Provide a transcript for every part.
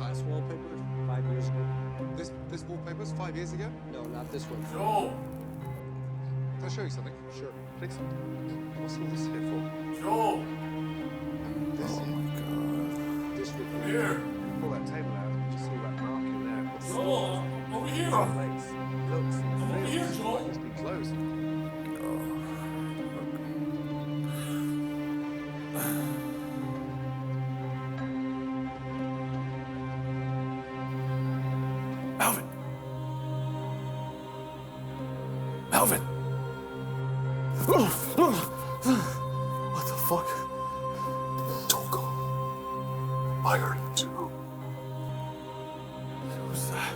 This wallpaper 5 years ago. This wallpaper's 5 years ago? No, not this one. Joel! Can I show you something? Sure. Please. What's all this here for? Joel! This This one. Here! pull that table out and just see that mark in there. Joel! Over here! Legs. Looks. Over here, Joel! Must be closed. Melvin. Melvin. What the fuck? Don't go. I heard it too. Who's that?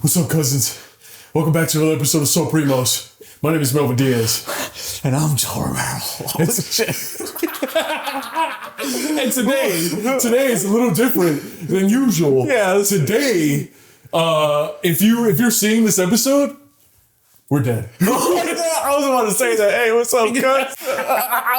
What's up, cousins? Welcome back to another episode of SoulPrimos. My name is Melvin Diaz. And I'm Joel Brandano. And today is a little different than usual. Yeah. Today, if you're seeing this episode, we're dead. I was about to say that. Hey, what's up, cuz?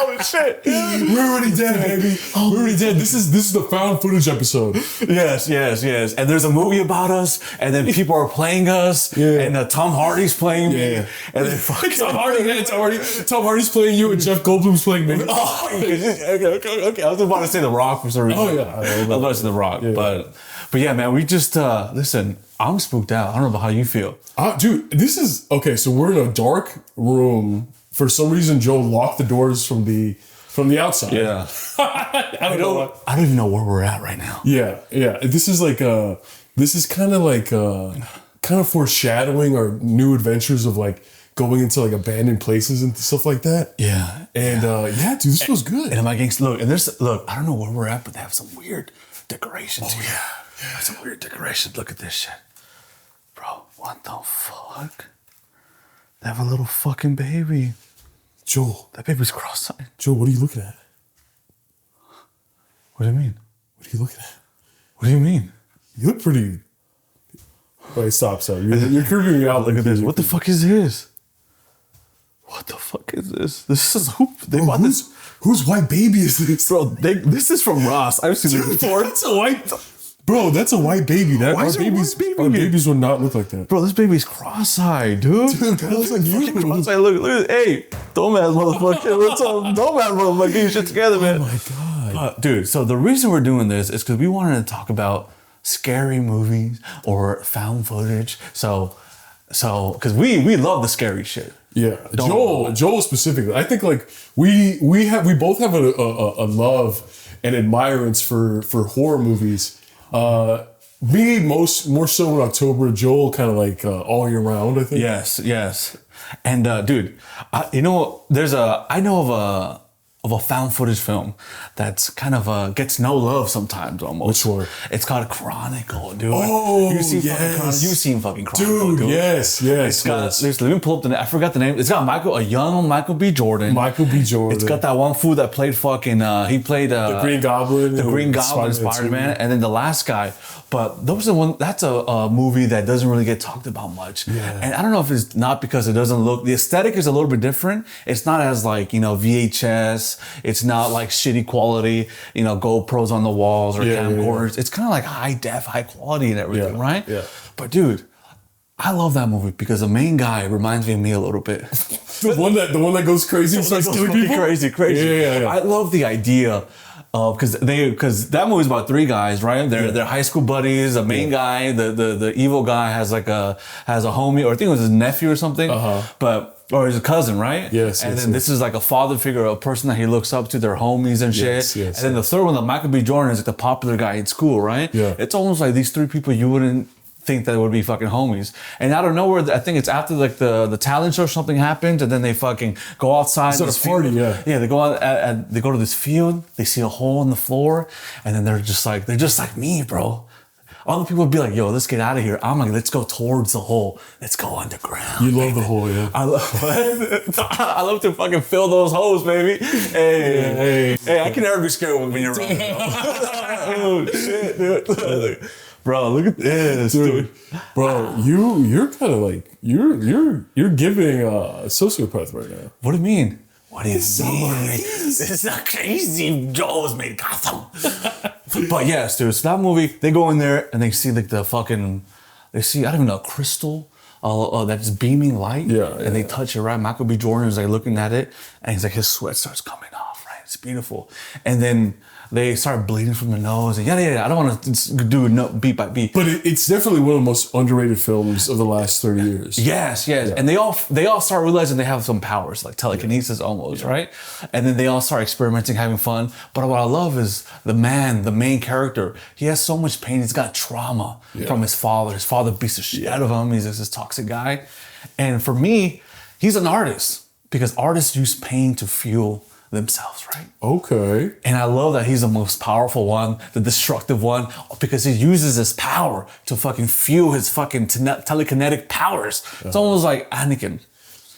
Oh shit. We're already dead, baby. We're already dead. This is the found footage episode. Yes. And there's a movie about us, and then people are playing us, and Tom Hardy's playing me, and then fucking Tom Hardy's playing you, and Jeff Goldblum's playing me. Oh, okay. I was about to say The Rock for some reason. Oh, yeah. I was about to say The Rock, but yeah, man, we just listen. I'm spooked out. I don't know about how you feel. Dude, this is okay. So we're in a dark room. For some reason, Joe locked the doors from the outside. Yeah, I don't know. I don't even know where we're at right now. Yeah. This is kind of foreshadowing our new adventures of like going into like abandoned places and stuff like that. Yeah, And dude, this feels good. And my gangs look, and I don't know where we're at, but they have some weird decorations here. Yeah, some weird decorations. Look at this shit, bro. What the fuck? They have a little fucking baby. Joel, That baby's cross-eyed. Joel, what are you looking at? What do you mean? What are you looking at? What do you mean? You look pretty. Wait, stop. You're creeping me out. Look at this. What the fuck is this? What the fuck is this? This is who they bought this. Whose white baby is this? Bro, this is from Ross. I've seen this before. That's a white. Bro, that's a white baby. Why is there a white baby Our here? babies would not look like that. Bro, this baby's cross-eyed, dude. Dude, that looks like you. Fucking cross-eyed. Look at it. Hey, dumbass motherfucker. What's up? Dumbass motherfucker. Get your shit together, man. Oh my god. Dude, so the reason we're doing this is because we wanted to talk about scary movies or found footage. So, because we love the scary shit. Yeah, Joel specifically. I think like we both have a love and admirance for horror movies. Me more so in October. Joel kind of like all year round. I think. Yes. And dude, I know of a found footage film that's kind of gets no love sometimes almost. Which one? It's called Chronicle, dude. Oh, you've seen fucking Chronicle, dude. Yes. It's got. Let me pull up the name. I forgot the name. It's got a young Michael B. Jordan. It's got that one fool that played fucking. He played the Green Goblin. The Green Goblin, Spider-Man, and then the last guy. But those are one. That's a movie that doesn't really get talked about much. Yeah. And I don't know if it's not because it doesn't look. The aesthetic is a little bit different. It's not as like VHS. It's not like shitty quality. GoPros on the walls or camcorders. It's kind of like high def, high quality and everything, right? Yeah. But dude, I love that movie because the main guy reminds me of me a little bit. the one that goes crazy and starts killing people. Crazy. Yeah. I love the idea. Because that movie's about three guys, right? They're high school buddies. The main guy, the evil guy, has a homie, or I think it was his nephew or something. Or his cousin, right? Yes. And then this is like a father figure, a person that he looks up to, their homies and shit. Yes. And then the third one, the Michael B. Jordan, is like the popular guy in school, right? Yeah. It's almost like these three people you wouldn't think that it would be fucking homies. And out of nowhere, I think it's after like the talent show or something happened, and then they fucking go outside. It's at a party, yeah. Yeah, they go out and they go to this field, they see a hole in the floor, and then they're just like me, bro. Other people would be like, yo, let's get out of here. I'm like, let's go towards the hole. Let's go underground. You love the hole, yeah. I love to fucking fill those holes, baby. Hey, I can never be scared when you're running. Oh shit, dude. Bro, look at this, dude. Bro, you're kind of like you're giving sociopath right now. What do you mean? What do you mean? This is not crazy. Joel's made Gotham. But yes, dude. So that movie, they go in there and they see like I don't even know, a crystal that's beaming light. Yeah. And they touch it, right? Michael B. Jordan is like looking at it, and he's like, his sweat starts coming off, right? It's beautiful. And then they start bleeding from the nose, and yeah. I don't want to do it beat by beat. But it's definitely one of the most underrated films of the last 30 years. Yes. Yeah. And they all start realizing they have some powers, like telekinesis almost, right? And then they all start experimenting, having fun. But what I love is the main character, he has so much pain. He's got trauma from his father. His father beats the shit out of him. He's just this toxic guy. And for me, he's an artist, because artists use pain to fuel themselves, right? Okay. And I love that he's the most powerful one, the destructive one, because he uses his power to fucking fuel his fucking telekinetic powers. It's almost like Anakin.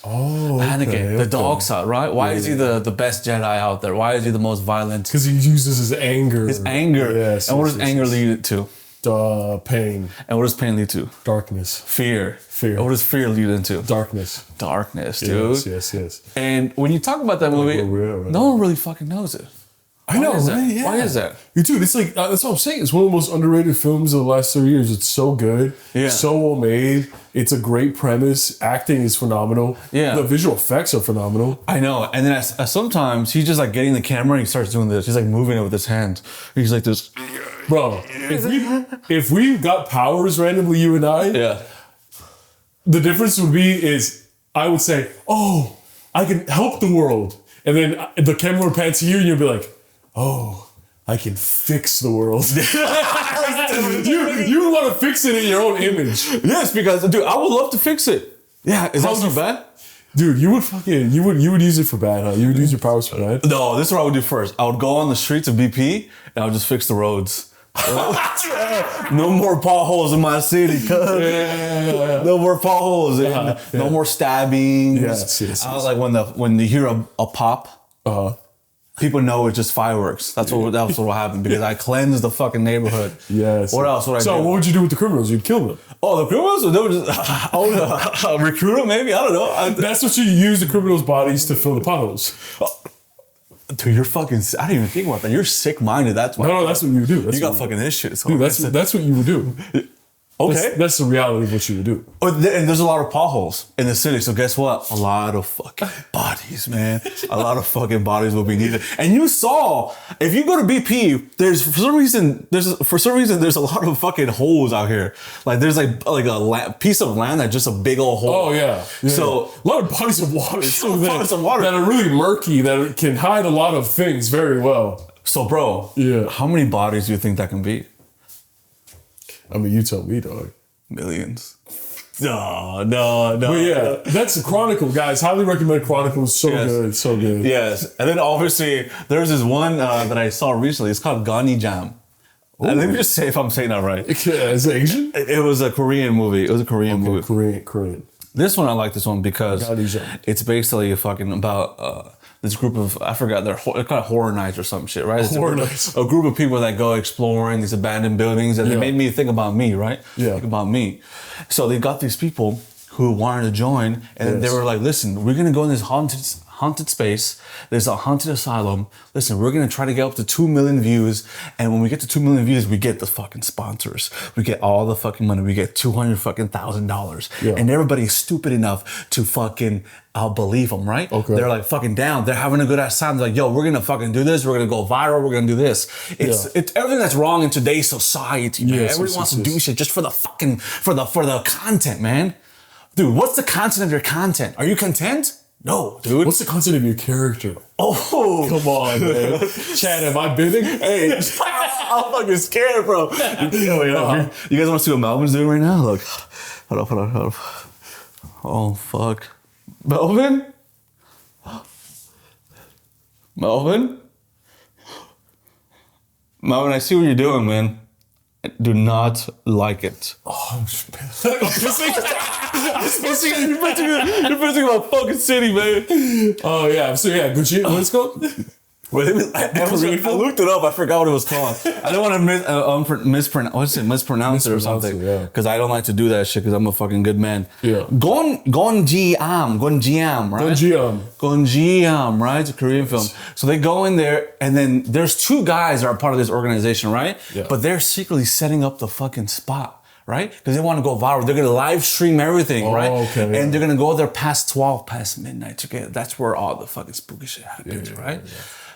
Oh, okay, Anakin, the dark side, right? Why is he the best Jedi out there? Why is he the most violent? Because he uses his anger. His anger. Yes. And what does anger lead to? Pain. And what does pain lead to? Darkness. Fear. Fear. And what does fear lead into? Darkness. Darkness, dude. Yes. And when you talk about that movie, no one really fucking knows it. I know, right? Yeah. Why is that? Dude, it's like, that's what I'm saying. It's one of the most underrated films of the last 30 years. It's so good. Yeah. So well made. It's a great premise. Acting is phenomenal. Yeah. The visual effects are phenomenal. I know. And then sometimes he's just like getting the camera and he starts doing this. He's like moving it with his hand. He's like this. Bro, if we got powers randomly, you and I, Yeah. the difference would be is I would say, oh, I can help the world. And then the camera would pan to you and you'd be like, oh, I can fix the world. you would want to fix it in your own image. Yes, because dude, I would love to fix it. Yeah, is that so bad? Dude, you would use it for bad, huh? You would use your powers for bad? No, this is what I would do first. I would go on the streets of BP and I would just fix the roads. No more potholes in my city, cuz. No more potholes. No more stabbings. Yes. I was like, when you hear a pop, people know it's just fireworks. That's what will happen, because I cleansed the fucking neighborhood. Yes. What else would I do? So what would you do with the criminals? You'd kill them. Oh, the criminals? They would just recruit them, maybe? I don't know. That's what you use the criminals' bodies to fill the potholes. Dude, you're fucking. I didn't even think about that. You're sick-minded. That's why. No, that's what you do. You got fucking issues. Dude, that's what you would do. Okay. That's the reality of what you would do. Oh, and there's a lot of potholes in the city. So guess what? A lot of fucking bodies, man. A lot of fucking bodies will be needed. And you saw, if you go to BP, there's for some reason there's a lot of fucking holes out here. Like there's like a piece of land that's just a big old hole. Oh yeah. So a lot of bodies of water. Bodies of water that are really murky, that can hide a lot of things very well. So bro, how many bodies do you think that can be? I mean, you tell me, dog. Millions. No. But yeah, that's the Chronicle, guys. Highly recommend Chronicle. It's so good, so good. Yes. And then obviously, there's this one that I saw recently. It's called Gani Jam. Let me just say if I'm saying that right. Is it Asian? It was a Korean movie. It was a Korean movie. Korean. This one, I like this one because it's basically fucking about this group of, I forgot, they're kind of horror nights or some shit, right? Horror nights. A group of people that go exploring these abandoned buildings, and it made me think about me, right? Yeah. Think about me. So they got these people who wanted to join, and they were like, listen, we're gonna go in this haunted space. There's a haunted asylum. Listen, we're gonna try to get up to 2 million views, and when we get to 2 million views, we get the fucking sponsors. We get all the fucking money. We get $200,000. Yeah. And everybody's stupid enough to fucking believe them, right? Okay. They're like fucking down. They're having a good ass time. They're like, yo, we're gonna fucking do this. We're gonna go viral. We're gonna do this. It's everything that's wrong in today's society, man. Everybody wants to do shit just for the fucking for the content, man. Dude, what's the content of your content? Are you content? No, dude. What's the concept of your character? Oh, Come on, man. Chad, am I bidding? hey, I'm fucking scared, bro. You guys want to see what Melvin's doing right now? Look, hold up. Oh fuck, Melvin. Melvin, I see what you're doing, man. I do not like it. Oh, I'm pissing. You're pissing my fucking city, man. Oh, yeah. So, yeah, Gucci, what's it called? I looked it up. I forgot what it was called. I don't want to mispronounce it or something. Because I don't like to do that shit because I'm a fucking good man. Yeah. Gonjiam, right? Gonjiam, right? It's a Korean film. So they go in there and then there's two guys that are part of this organization, right? Yeah. But they're secretly setting up the fucking spot. Right? Because they want to go viral. They're going to live stream everything, right? Okay, yeah. And they're going to go there past midnight to get, that's where all the fucking spooky shit happens, right? Yeah.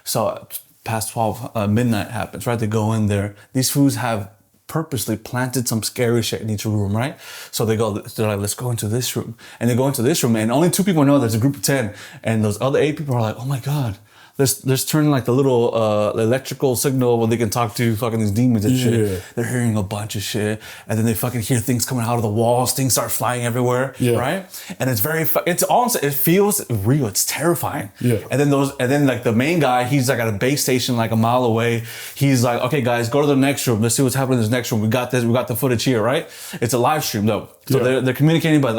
So past 12 midnight happens, right? They go in there. These fools have purposely planted some scary shit in each room, right? So they're like, let's go into this room. And they go into this room and only 2 people know there's a group of 10. And those other 8 people are like, oh my God. Let's turn like the little electrical signal where they can talk to fucking these demons and shit. They're hearing a bunch of shit, and then they fucking hear things coming out of the walls. Things start flying everywhere, right? And it's it feels real. It's terrifying. Yeah. And then like the main guy, he's like at a base station like a mile away. He's like, okay, guys, go to the next room. Let's see what's happening in this next room. We got this. We got the footage here, right? It's a live stream though, so they're communicating, but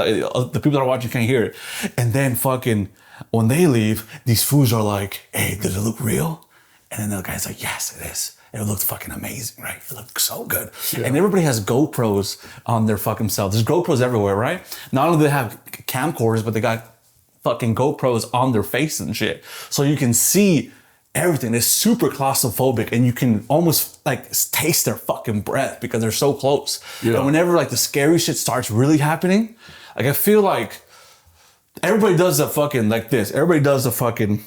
the people that are watching can't hear it. And then fucking. When they leave, these fools are like, hey, does it look real? And then the guy's like, yes, it is. It looks fucking amazing, right? It looks so good. Yeah. And everybody has GoPros on their fucking self. There's GoPros everywhere, right? Not only do they have camcorders, but they got fucking GoPros on their face and shit. So you can see everything. It's super claustrophobic and you can almost like taste their fucking breath because they're so close. Yeah. And whenever like the scary shit starts really happening, like I feel like everybody does the fucking like this. Everybody does the fucking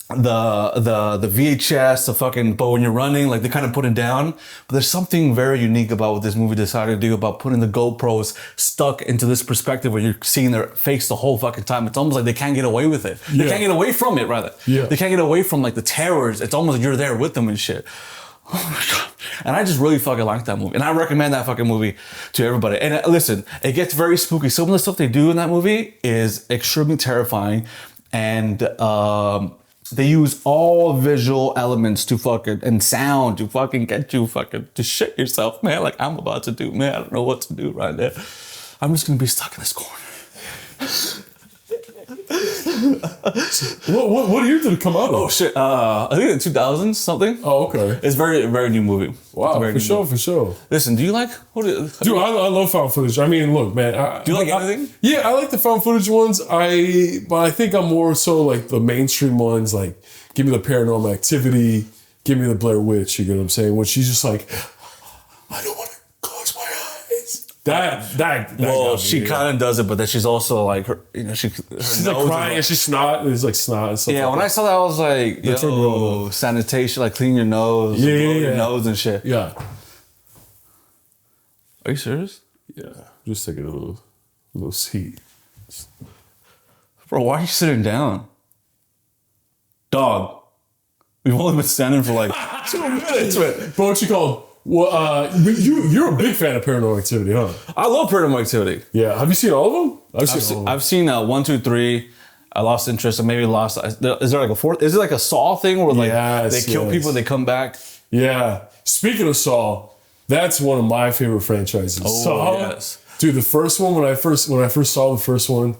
the VHS, the fucking, but when you're running, like they kind of put it down. But there's something very unique about what this movie decided to do about putting the GoPros stuck into this perspective where you're seeing their face the whole fucking time. It's almost like they can't get away with it. They can't get away from it, rather. Yeah. They can't get away from like the terrors. It's almost like you're there with them and shit. Oh my God. And I just really fucking like that movie. And I recommend that fucking movie to everybody. And listen, it gets very spooky. Some of the stuff they do in that movie is extremely terrifying. And they use all visual elements to fucking, and sound to fucking get you fucking to shit yourself, man. Like I'm about to do, man. I don't know what to do right now. I'm just going to be stuck in this corner. What year did it come out of? Oh shit! I think in 2000 something. Oh, okay. It's very, very new movie. Wow, for sure. Listen, do you like? Dude, I love found footage. I mean, look, man. Do you like anything? Yeah, I like the found footage ones. But I think I'm more so like the mainstream ones. Like, give me the Paranormal Activity, give me the Blair Witch. You get what I'm saying? When she's just like, I don't want to close my eyes. That well, she kind of does it, but then she's also like, she's like crying and she's snot. It's like snot and stuff. Yeah, like when I saw that, I was like, yo, sanitation, like clean your nose, blow your nose and shit. Yeah. Are you serious? Yeah. Just taking a little seat. Bro, why are you sitting down? Dog. We've only been standing for like 2 minutes. Bro, what you call? Well, you're a big fan of Paranormal Activity, huh? I love Paranormal Activity. Yeah. Have you seen all of them? I've seen 1, 2, 3. I lost interest. I maybe lost. Is there like a fourth? Is it like a Saw thing where like they kill people and they come back? Yeah. Speaking of Saw, that's one of my favorite franchises. Oh, Saw, yes. Dude, the first one when I first saw the first one,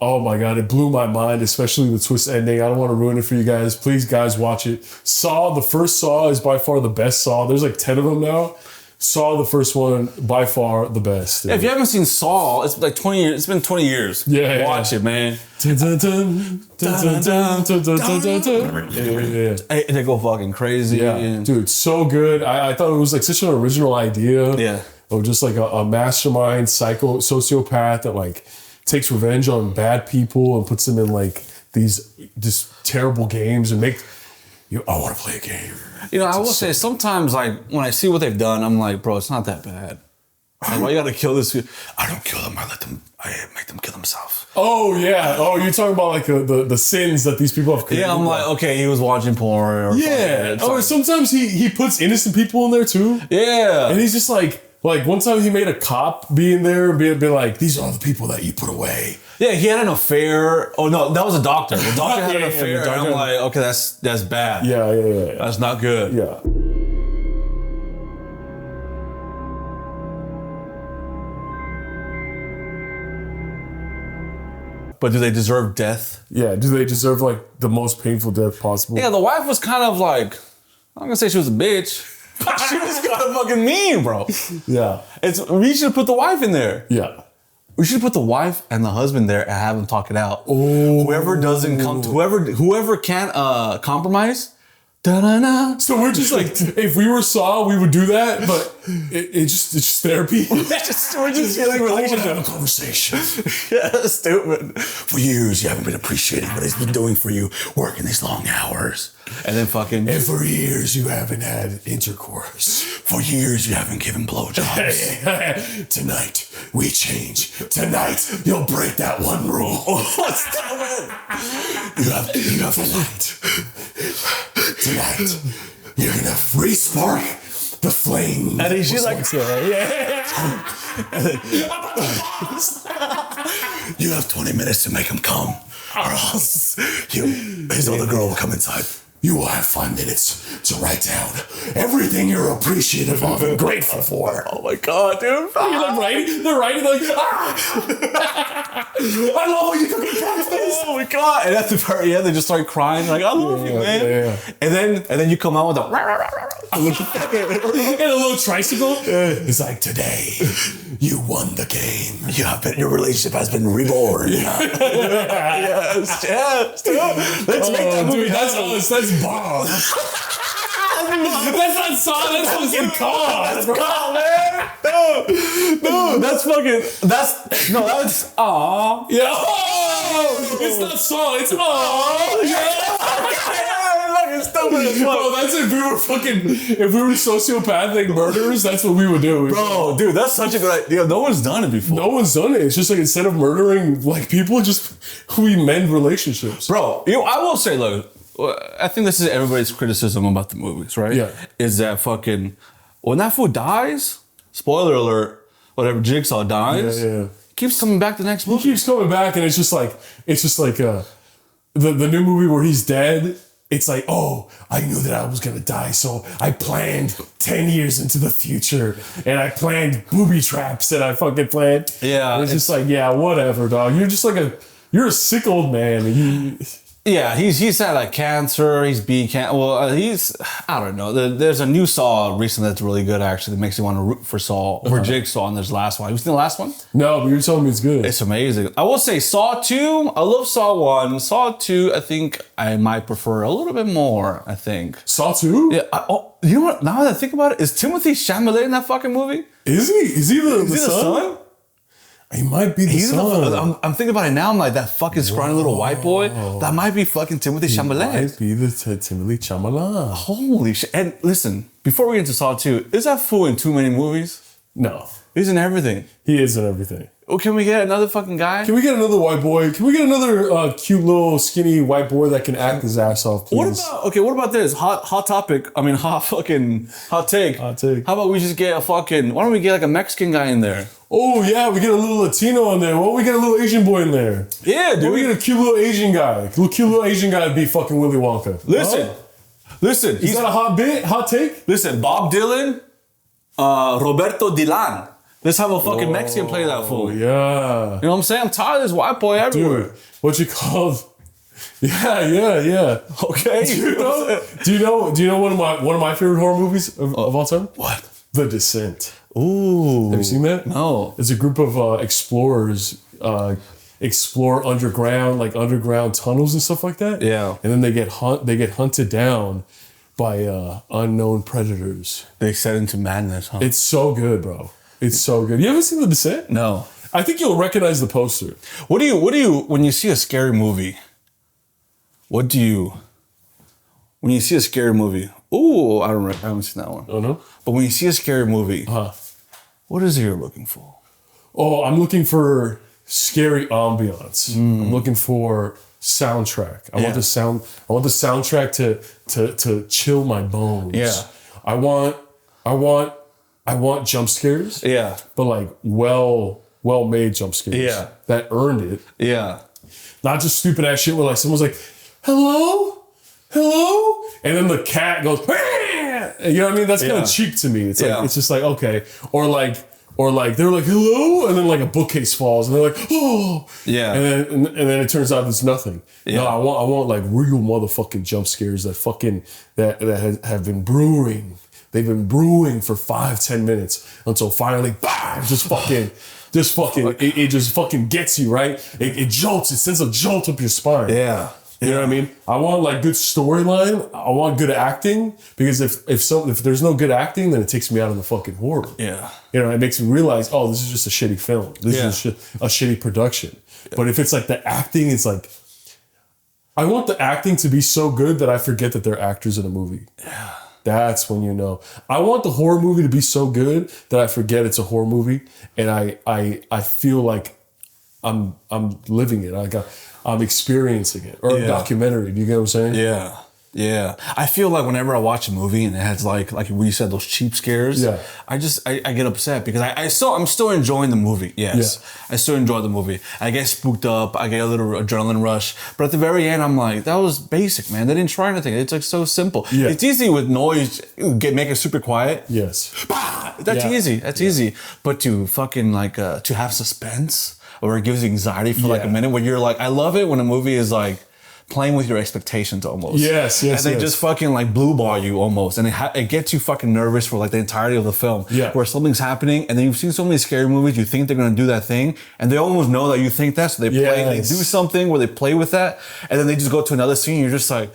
oh my God, it blew my mind, especially the twist ending. I don't want to ruin it for you guys. Please, guys, watch it. Saw, the first Saw is by far the best Saw. There's like 10 of them now. Saw, the first one, by far the best. If you haven't seen Saw, it's like 20 years. It's been 20 years. Yeah. Watch it, man. They go fucking crazy. Yeah. Dude, so good. I thought it was like such an original idea. Yeah. Of just like a mastermind sociopath that like takes revenge on bad people and puts them in like these just terrible games and make you. I want to play a game. I will say sometimes like when I see what they've done, I'm like, bro, it's not that bad. Like, why you gotta kill this? I don't kill them. I make them kill themselves. Oh yeah. Oh, you're talking about like the sins that these people have committed. Yeah, I'm like, okay, he was watching porn. Or yeah. something. Or sometimes he puts innocent people in there too. Yeah. And he's just like one time he made a cop be in there and be like, these are the people that you put away. Yeah, he had an affair. Oh no, that was a doctor. The doctor had an Yeah, affair. the And I'm doctor- like, okay, that's bad. Yeah. That's not good. Yeah. But do they deserve death? Yeah. Do they deserve like the most painful death possible? Yeah, the wife was kind of like, I'm gonna say she was a bitch. But she was kind of fucking mean, bro. Yeah. We should put the wife in there. Yeah. We should put the wife and the husband there and have them talk it out. Oh. Whoever doesn't come, whoever can't compromise. Da-da-da. So we're just like, if we were Saw, we would do that, but it's just therapy. We're just feeling relationship. Have a conversation. Yeah, that's stupid. For years, you haven't been appreciating what he's been doing for you, working these long hours. And then fucking... And for years, you haven't had intercourse. For years, you haven't given blowjobs. Tonight, we change. Tonight, you'll break that one rule. Stop it. You have tonight. Tonight, you're gonna free spark the flame. And she's like... You have 20 minutes to make him come. Or else his other girl will come inside. You will have 5 minutes to write down everything you're appreciative of and grateful for. Oh my God, dude. You're like writing, they're writing like, I love when you cook breakfast. Oh my God. And at the very end, they just start crying. Like, I love you, man. Yeah. And then you come out with And a little tricycle. It's like, today, you won the game. your relationship has been reborn. Yes, dude. Let's make that movie. Dude, that's us. That's Bob. That's not Saw. That's fucking Cause, bro. Oh, man. No, that's fucking, that's, aw. Yeah. Oh, it's not Saw. It's Fucking stupid as fuck. Bro, that's if we were sociopathic murderers, that's what we would do. Bro, dude, that's such a good idea. No one's done it before. No one's done it. It's just like instead of murdering like people, just we mend relationships. Bro, I will say, look, I think this is everybody's criticism about the movies, right? Yeah. Is that fucking, when that fool dies, spoiler alert, whatever, Jigsaw dies, Yeah. keeps coming back the next He movie. keeps coming back, and it's just like the new movie where he's dead. It's like, oh, I knew that I was gonna die, so I planned 10 years into the future, and I planned booby traps that I fucking planned. Yeah, And it's just like, yeah, whatever, dog. You're just like you're a sick old man. And Yeah, he's had like cancer. He's I don't know. There's a new Saw recently that's really good actually. That makes you want to root for Jigsaw. And there's the last one. Have you seen the last one? No, but you're telling me it's good. It's amazing. I will say Saw 2. I love Saw 1. Saw 2. I think I might prefer a little bit more. I think. Saw 2? Yeah. You know what? Now that I think about it, is Timothy Chalamet in that fucking movie? Is he? Is he the Is he the son? He might be the He's son. I'm thinking about it now. I'm like, that fucking scrawny little white boy. That might be fucking Timothy Chalamet. Might be the Timothy Chalamet. Holy shit. And listen, before we get into Saw 2, is that fool in too many movies? No, He's in everything. he is in everything. Oh, can we get another fucking guy? Can we get another white boy? Can we get another cute little skinny white boy that can act his ass off, please? What about this? Hot topic. I mean, hot take. Hot take. How about we just get why don't we get like a Mexican guy in there? Oh yeah, we get a little Latino in there. Why don't we get a little Asian boy in there? Yeah, Why don't we dude. get a cute little Asian guy? Cute little Asian guy to be fucking Willy Wonka. Listen. Huh? Listen. Is that a hot take? Listen, Bob Dylan, Roberto Dilan. Let's have a fucking Mexican play that fool. You Yeah. know what I'm saying? I'm tired of this white boy everywhere. Dude, what you called? Yeah. Okay. Do you know one of my favorite horror movies of all time? What? The Descent. Ooh. Have you seen that? No. It's a group of explorers explore underground tunnels and stuff like that. Yeah. And then they get hunted down by unknown predators. They set into madness, huh? It's so good, bro. It's so good. You ever seen The Descent? No. I think you'll recognize the poster. What do you when you see a scary movie? When you see a scary movie? Ooh, I haven't seen that one. Oh no? But when you see a scary movie, What is it you're looking for? Oh, I'm looking for scary ambiance. I'm looking for soundtrack. I want the sound. I want the soundtrack to chill my bones. Yeah. I want jump scares. Yeah. But like well made jump scares. Yeah. That earned it. Yeah. Not just stupid ass shit where like someone's like, hello? And then the cat goes, "Wah!" You know what I mean? That's kind of cheap to me. It's like, it's just like, okay. Or like they're like, hello? And then like a bookcase falls and they're like, oh. Yeah. And then it turns out it's nothing. Yeah. No, I want like real motherfucking jump scares that have been brewing. They've been brewing for 5-10 minutes until finally, bah, it just fucking gets you, right? It jolts, it sends a jolt up your spine. Yeah. You know what I mean? I want like good storyline. I want good acting, because if there's no good acting, then it takes me out of the fucking horror. Yeah. You know, it makes me realize, oh, this is just a shitty film. This is a shitty production. But if it's like the acting, it's like, I want the acting to be so good that I forget that they're actors in a movie. Yeah. That's when you know. I want the horror movie to be so good that I forget it's a horror movie, and I feel like I'm living it. I'm experiencing it, or a documentary. Do you get what I'm saying? Yeah. Yeah. I feel like whenever I watch a movie and it has like when you said, those cheap scares, I get upset because I'm still enjoying the movie. Yes. Yeah. I still enjoy the movie. I get spooked up. I get a little adrenaline rush. But at the very end, I'm like, that was basic, man. They didn't try anything. It's like so simple. Yeah. It's easy with noise, make it super quiet. Yes. That's easy. That's easy. But to fucking to have suspense, or it gives you anxiety for like a minute, where you're like, I love it when a movie is like playing with your expectations almost. Yes. And they just fucking like blue ball you almost. And it gets you fucking nervous for like the entirety of the film. Yeah. Where something's happening and then you've seen so many scary movies, you think they're going to do that thing and they almost know that you think that. So they they do something where they play with that and then they just go to another scene and you're just like,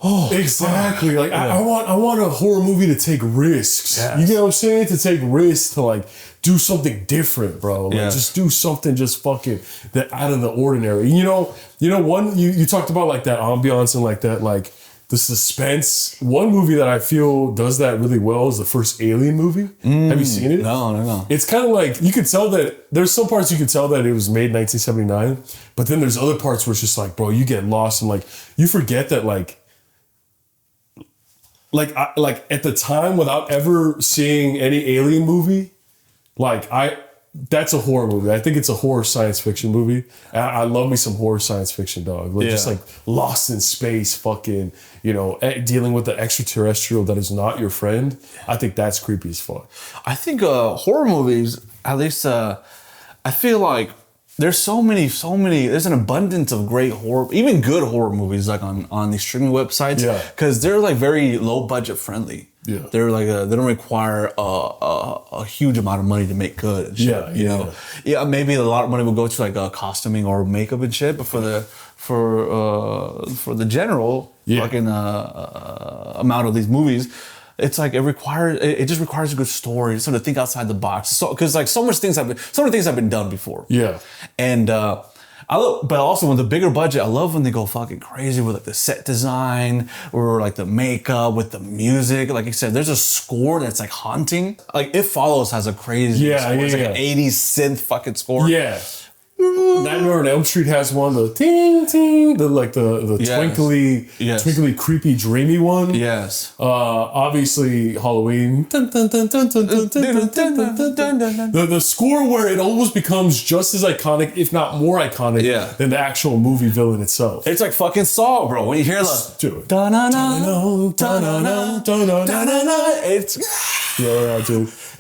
oh. Exactly. Like I want a horror movie to take risks. Yes. You get what I'm saying? To take risks, to like do something different, bro. Like just do something just fucking that out of the ordinary. You know, you talked about like that ambiance and like that, like the suspense. One movie that I feel does that really well is the first Alien movie. Have you seen it? No. It's kind of like, you could tell that there's some parts you could tell that it was made in 1979, but then there's other parts where it's just like, bro, you get lost and like you forget that like at the time, without ever seeing any Alien movie, that's a horror movie. I think it's a horror science fiction movie. I love me some horror science fiction, dog. Just like lost in space, fucking, dealing with the extraterrestrial that is not your friend. I think that's creepy as fuck. I think horror movies, at least I feel like there's there's an abundance of great horror, even good horror movies like on these streaming websites. Yeah. Because they're like very low budget friendly. Yeah. They're like they don't require a huge amount of money to make good and shit. Yeah, maybe a lot of money will go to like costuming or makeup and shit, but for the general fucking amount of these movies, it's like it just requires a good story, just sort of think outside the box. So because like so many things have been done before. Yeah. And but also with the bigger budget, I love when they go fucking crazy with like the set design or like the makeup, with the music. Like I said, there's a score that's like haunting. Like It Follows has a crazy score. It's like an 80s synth fucking score. Yeah. Nightmare on Elm Street has one, the ting ting, the twinkly, creepy, dreamy one. Yes. Obviously Halloween. The score where it almost becomes just as iconic, if not more iconic, than the actual movie villain itself. It's like fucking Saw, bro. When you hear the dude.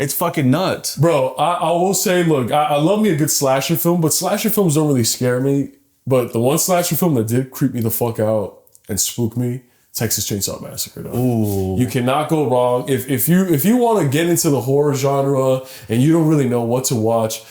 It's fucking nuts. Bro, I will say, look, I love me a good slasher film, but slasher films don't really scare me. But the one slasher film that did creep me the fuck out and spook me, Texas Chainsaw Massacre. Ooh. You cannot go wrong. If you want to get into the horror genre and you don't really know what to watch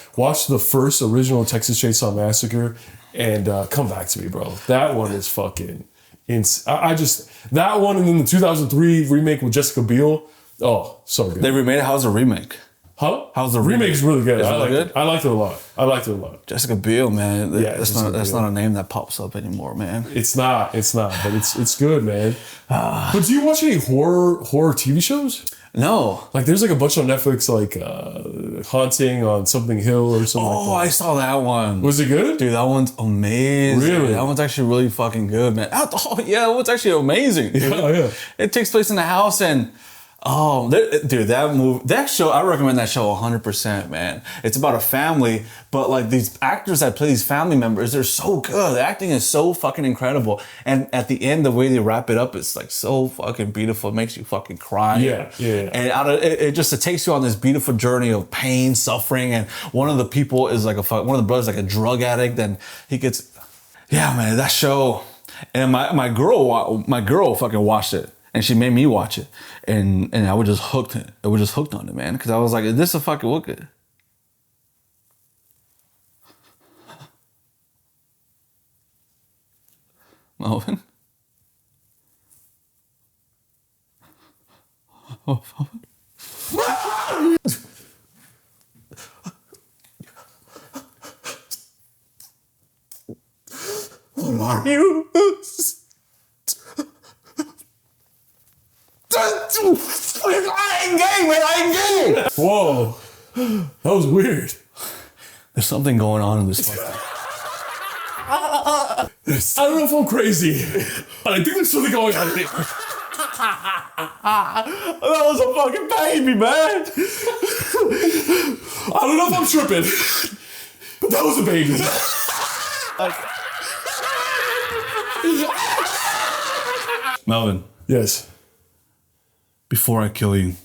the first original Texas Chainsaw Massacre and come back to me, bro. That one is fucking that one, and then the 2003 remake with Jessica Biel. Oh, so good. They remade it. How's the remake? Huh? How's the remake? Remake's really good. I liked it a lot. Jessica Biel, man. That's not a name that pops up anymore, man. It's not. But it's good, man. But do you watch any horror TV shows? No. Like there's like a bunch on Netflix, like Haunting on something hill or something Oh, like I saw that one. that. Was it good? Dude, that one's amazing. Really? That one's actually really fucking good, man. Oh, yeah, that one's actually amazing. Dude. Oh, yeah. It takes place in the house and dude, that show, I recommend that show 100%, man. It's about a family, but like these actors that play these family members, they're so good. The acting is so fucking incredible. And at the end, the way they wrap it up, it's like so fucking beautiful. It makes you fucking cry. Yeah. And it takes you on this beautiful journey of pain, suffering. And one of the people is like one of the brothers, like a drug addict. And he gets, yeah, man, that show. And my girl fucking watched it. And she made me watch it, and I was just hooked. I was just hooked on it, man. Because I was like, "Is this a fucking wicked?" Melvin. What are you? I ain't gay, man. I ain't gay. Whoa. That was weird. There's something going on in this fucking. I don't know if I'm crazy, but I think there's something going on here. That was a fucking baby, man. I don't know if I'm tripping, but that was a baby. Melvin, Yes. before I kill you,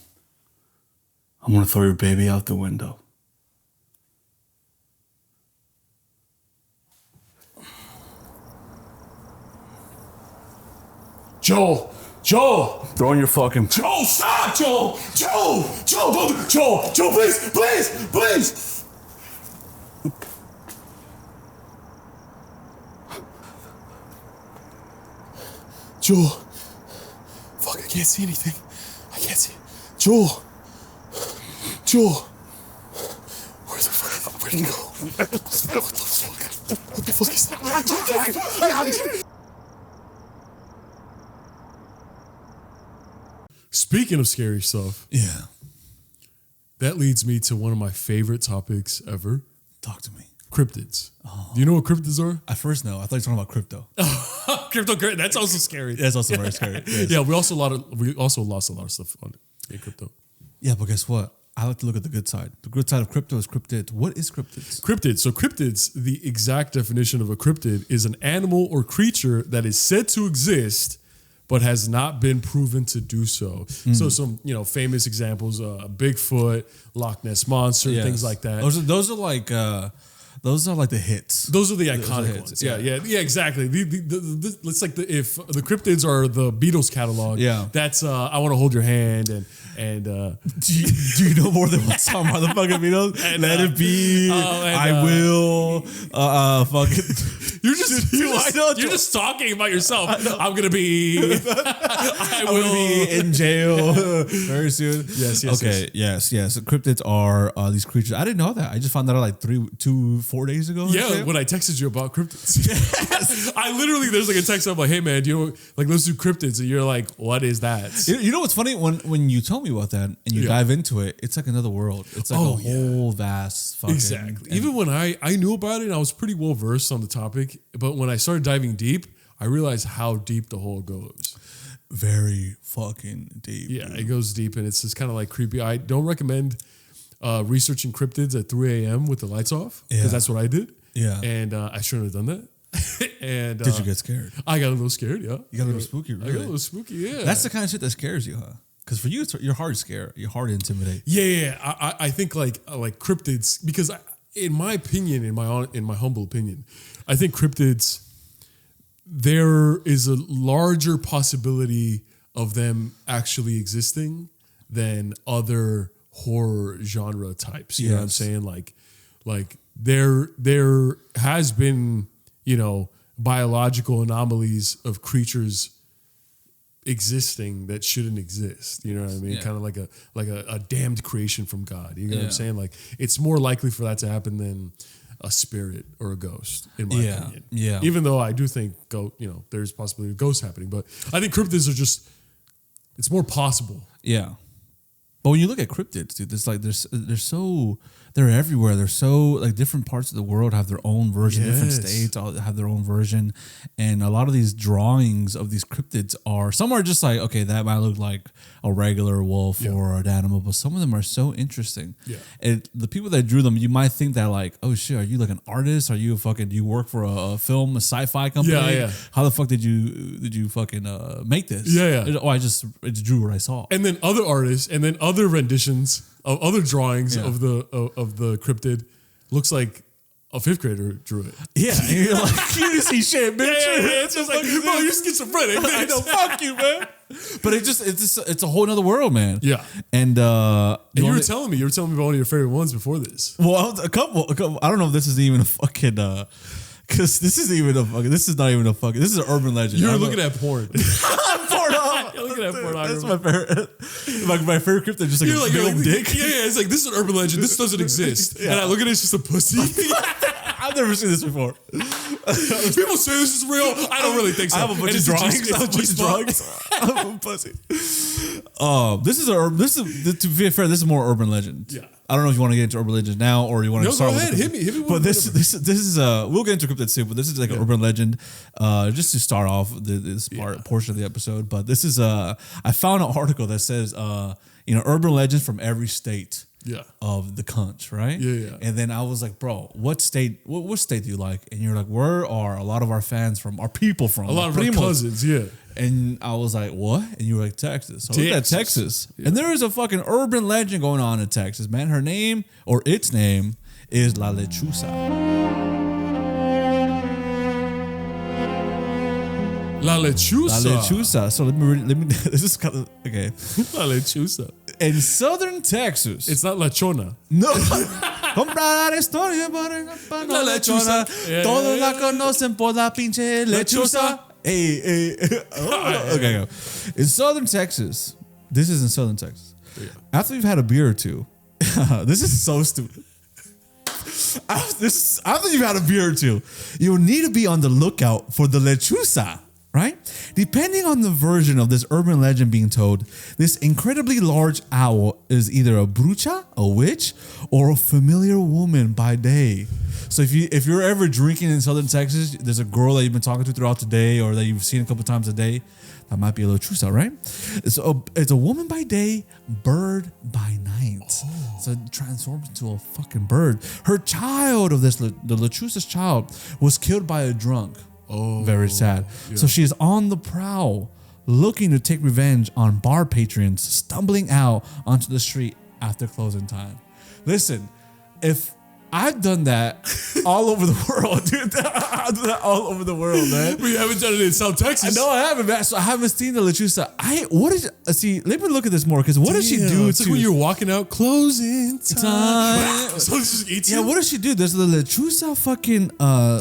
I'm gonna throw your baby out the window. Joel, Throwing your fucking. Joel, stop, Joel, don't, Joel, please. Joel, fuck, I can't see anything. I can't see. Joel, where did he go? What the fuck is that? Speaking of scary stuff, Yeah. that leads me to one of my favorite topics ever, Talk to me. cryptids. Do you know what cryptids are? At first, no. I thought you were talking about crypto. Crypto, that's also scary. That's also very scary. Yes. Yeah, we also lost a lot of stuff on in crypto. Yeah, but guess what? I like to look at the good side. The good side of crypto is cryptids. What is cryptids? Cryptids. So cryptids, the exact definition of a cryptid is an animal or creature that is said to exist but has not been proven to do so. So some, famous examples, Bigfoot, Loch Ness Monster, things like that. Those are like the hits. Those are the iconic hits, ones. Yeah, exactly. It's like if the cryptids are the Beatles catalog. Yeah. That's I Want to Hold Your Hand and Do you know more than one song by the fucking Beatles? Let it be. I will. Fucking. You're just talking about yourself. I'm gonna be. I will be in jail very soon. Yes. Okay. Yes. Cryptids are these creatures. I didn't know that. I just found that out like 4 days ago. Yeah, when I texted you about cryptids. Yes. I literally, there's like a text. I'm like, hey man, do you know, like, let's do cryptids, and you're like, what is that? You know what's funny? When you tell me about that and you dive into it, it's like another world. It's like a whole vast fucking. Exactly. Even when I knew about it, and I was pretty well versed on the topic. But when I started diving deep, I realized how deep the hole goes. Very fucking deep. Yeah, it goes deep, and it's just kind of like creepy. I don't recommend researching cryptids at 3 a.m. with the lights off, because that's what I did. Yeah. And I shouldn't have done that. And Did you get scared? I got a little scared, yeah. You got a little spooky, really? I got a little spooky, yeah. That's the kind of shit that scares you, huh? Because for you, you're hard to scare. You're hard to intimidate. Yeah. I think like cryptids, because in my opinion, in my humble opinion, I think cryptids, there is a larger possibility of them actually existing than other horror genre types. You know what I'm saying? Like there has been, biological anomalies of creatures existing that shouldn't exist. You know what I mean? Yeah. Kind of like a damned creation from God. You know what I'm saying? Like, it's more likely for that to happen than a spirit or a ghost, in my opinion. Yeah. Even though I do think there's possibility of ghosts happening, but I think cryptids are just, it's more possible. Yeah. But when you look at cryptids, dude, it's like they're everywhere. They're so like different parts of the world have their own version. Different Yes. states all have their own version, and a lot of these drawings of these cryptids are some are just like, okay, that might look like a regular wolf or an animal, but some of them are so interesting. Yeah. And the people that drew them, you might think that like, oh shit, are you like an artist? Are you do you work for a film, a sci-fi company? Yeah, yeah. How the fuck did you fucking make this? Yeah, yeah. Oh, I just drew what I saw. And then other artists, and then other renditions of other drawings Yeah. of the cryptid looks like a 5th grader drew it. Yeah, and you're like, you didn't see shit, bitch. It's just like, bro, you're schizophrenic. I know, fuck you, man. But it's a whole nother world, man. Yeah. And And you were telling me about one of your favorite ones before this. well, a couple. I don't know if this is even a fucking. Because this is not even a fucking. This is an urban legend. You're looking at porn. Pornhub. You're looking at pornography. That's my favorite. My favorite cryptid, just like You're a like, big dick. Yeah, it's like, this is an urban legend. This doesn't exist. And I look at it, it's just a pussy. I've never seen this before. People say this is real. I don't really think so. I have a bunch And of it's drawings. I have a bunch of drawings. I'm a pussy. This is to be fair, this is more urban legend. Yeah. I don't know if you want to get into urban legends now or you want to No, start go with ahead. Hit me with But this whatever. is we'll get into cryptids too, but this is like an urban legend just to start off this portion of the episode. But this is I found an article that says urban legends from every state. Yeah. Of the country, right? Yeah, yeah. And then I was like, bro, what state do you like? And you're like, where are a lot of our fans from? Our people from? A lot of our Primos. cousins, yeah. And I was like, what? And you were like, Texas. So I looked at Texas. Texas. And there is a fucking urban legend going on in Texas, man. Her name, or its name, is La Lechuza. La lechuza. La Lechuza. So let me this is kind of, okay. La lechuza. In southern Texas. It's not lechona. No. Compra la historia para La lechuza. Yeah, Todos yeah, la conocen por la pinche lechuza. Hey. Oh, okay. In southern Texas, this is in southern Texas. Yeah. After you've had a beer or two, this is so stupid. After you've had a beer or two, you need to be on the lookout for the lechuza. Right? Depending on the version of this urban legend being told, this incredibly large owl is either a brucha, a witch, or a familiar woman by day. So if you're ever drinking in southern Texas, there's a girl that you've been talking to throughout the day or that you've seen a couple times a day, that might be a lechuza, right? It's a woman by day, bird by night. So it transforms into a fucking bird. Her child of this, the lechuza's child, was killed by a drunk. Oh, very sad. Yeah. So she is on the prowl, looking to take revenge on bar patrons stumbling out onto the street after closing time. Listen, if I've done that all over the world, dude. I've done that all over the world, man. We haven't done it in South Texas. No, I haven't, man. So I haven't seen the lechuza. Let me look at this more, because what does she do? It's like when you're walking out, closing time. So this just eats you? Yeah, what does she do? There's the lechuza fucking.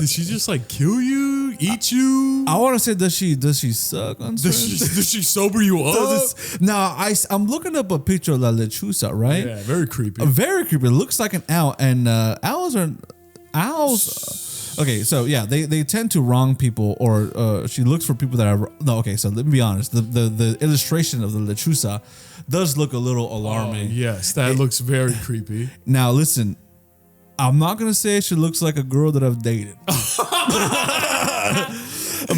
Did she just like kill you, eat you? I want to say, does she suck on Does she sober you up? Now I'm looking up a picture of la lechuza, right? Yeah, very creepy. Very creepy. It looks like an owl, and owls. Okay, so yeah, they tend to wrong people, or she looks for people that are no. Okay, so let me be honest. The illustration of the lechuza does look a little alarming. Yes, that looks very creepy. Now listen, I'm not gonna say she looks like a girl that I've dated.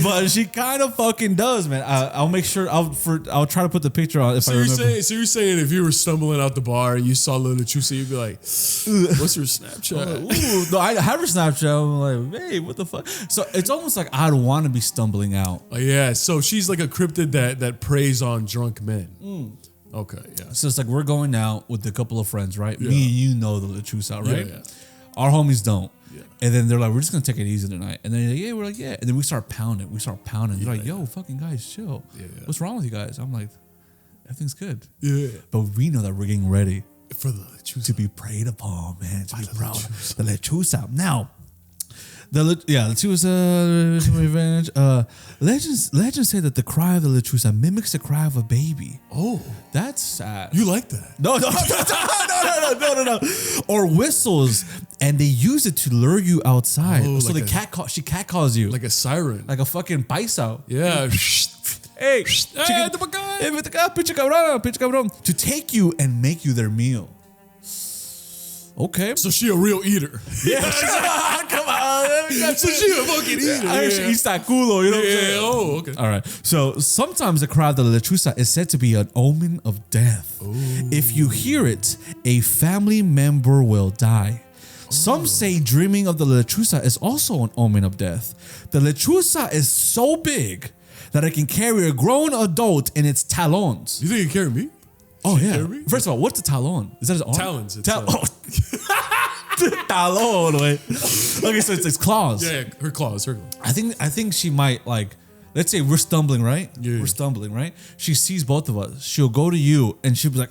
But she kind of fucking does, man. I'll make sure. I'll try to put the picture on if I remember. So you're saying if you were stumbling out the bar and you saw Lil Chusa, you'd be like, "What's your Snapchat?" Ooh, no, I have her Snapchat. I'm like, hey, what the fuck? So it's almost like I'd want to be stumbling out. Oh, yeah. So she's like a cryptid that preys on drunk men. Okay, yeah. So it's like we're going out with a couple of friends, right? Yeah. Me and you know the Lechuza, right? Yeah. Our homies don't. Yeah. And then they're like, we're just gonna take it easy tonight. And then they're like, yeah, we're like, yeah. And then we start pounding. They're like, yo, fucking guys, chill. Yeah. What's wrong with you guys? I'm like, everything's good. Yeah. But we know that we're getting ready For the Chusa. to be preyed upon, man. To be proud of the Lechuza. Now, the Lechuza Revenge. Legends say that the cry of the Lechuza mimics the cry of a baby. Oh, That's sad. you like that? No. Or whistles, and they use it to lure you outside. Oh, So like she catcalls you Like a siren. like a fucking paisa. Yeah. Hey, Hey, the guy. Pinche cabrón, to take you and make you their meal. Okay. So she a real eater. Yeah, come on. So she a fucking eater. She eats that culo, you know what I'm Yeah. saying? Oh, okay. All right. So sometimes the cry of the lechuza is said to be an omen of death. If you hear it, a family member will die. Some say dreaming of the lechuza is also an omen of death. The lechuza is so big that it can carry a grown adult in its talons. You think you carry me? Oh yeah. carry me? First of all, what's the talon? Is that his arm? Talons, it's, Talon. Wait. Okay, so it's claws. Yeah, her claws. Her claws. I think she might like. Let's say we're stumbling, right? Yeah. We're stumbling, right? She sees both of us. She'll go to you and she'll be like,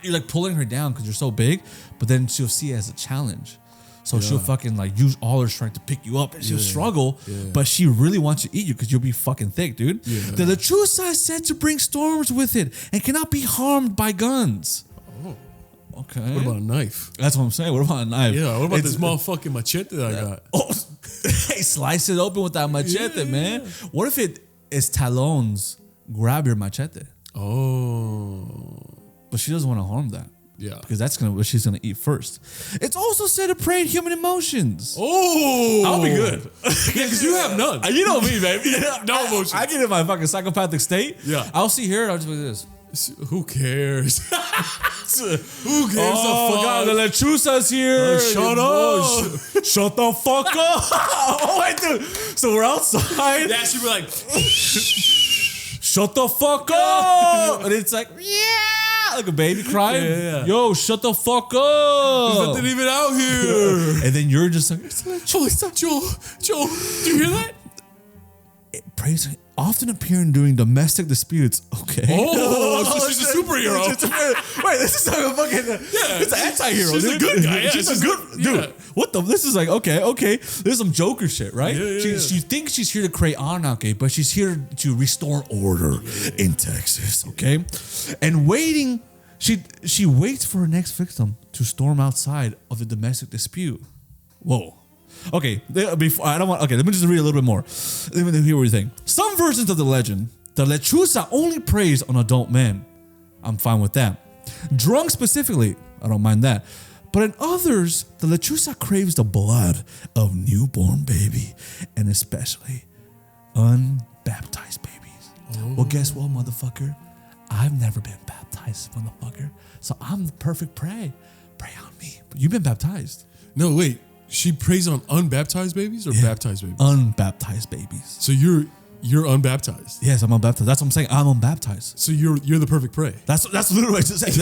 you're like pulling her down because you're so big. But then she'll see it as a challenge. So she'll fucking like use all her strength to pick you up and she'll struggle. Yeah. But she really wants to eat you because you'll be fucking thick, dude. Yeah. The lechuza is said to bring storms with it and cannot be harmed by guns. Oh. Okay. What about a knife? That's what I'm saying. What about a knife? Yeah, what about this motherfucking machete that I got? Oh, hey, slice it open with that machete, man. What if its talons grab your machete? Oh. But she doesn't want to harm that. Yeah. Because that's what she's gonna eat first. It's also said to prey on human emotions. Oh. I'll be good. Yeah, because you have none. You know me, baby. No emotions. I get in my fucking psychopathic state. Yeah. I'll see her and I'll just be like this. Who cares? Who cares? Oh, God, the lechuza's here. Shut up. Shut the fuck up. Oh, wait, dude. So we're outside. Yeah, she'd be like, shut the fuck up. And it's like, yeah, like a baby crying. Yeah. Yo, shut the fuck up. there's nothing even out here. And then you're just like, Joel, do you hear that? praise often appearing during domestic disputes. Okay. Oh, so she's a superhero. Wait, this is like a fucking it's an anti-hero. She's dude. a good guy. Yeah, she's a good dude. yeah. What the? This is like okay. This is some Joker shit, right? Yeah, She thinks she's here to create anarchy, but she's here to restore order in Texas. Okay, and waiting. She waits for her next victim to storm outside of the domestic dispute. Whoa. Okay, before I don't want. Okay, let me just read a little bit more. Let me hear what you think. Some versions of the legend, the lechuza only preys on adult men. I'm fine with that. Drunk specifically, I don't mind that. But in others, the lechuza craves the blood of newborn baby, and especially unbaptized babies. Oh. Well, guess what, motherfucker? I've never been baptized, motherfucker. So I'm the perfect prey. Pray on me. But you've been baptized. No, wait. She preys on unbaptized babies or baptized babies? Unbaptized babies. So you're unbaptized. Yes, I'm unbaptized. That's what I'm saying. I'm unbaptized. So you're the perfect prey. That's literally what I'm saying.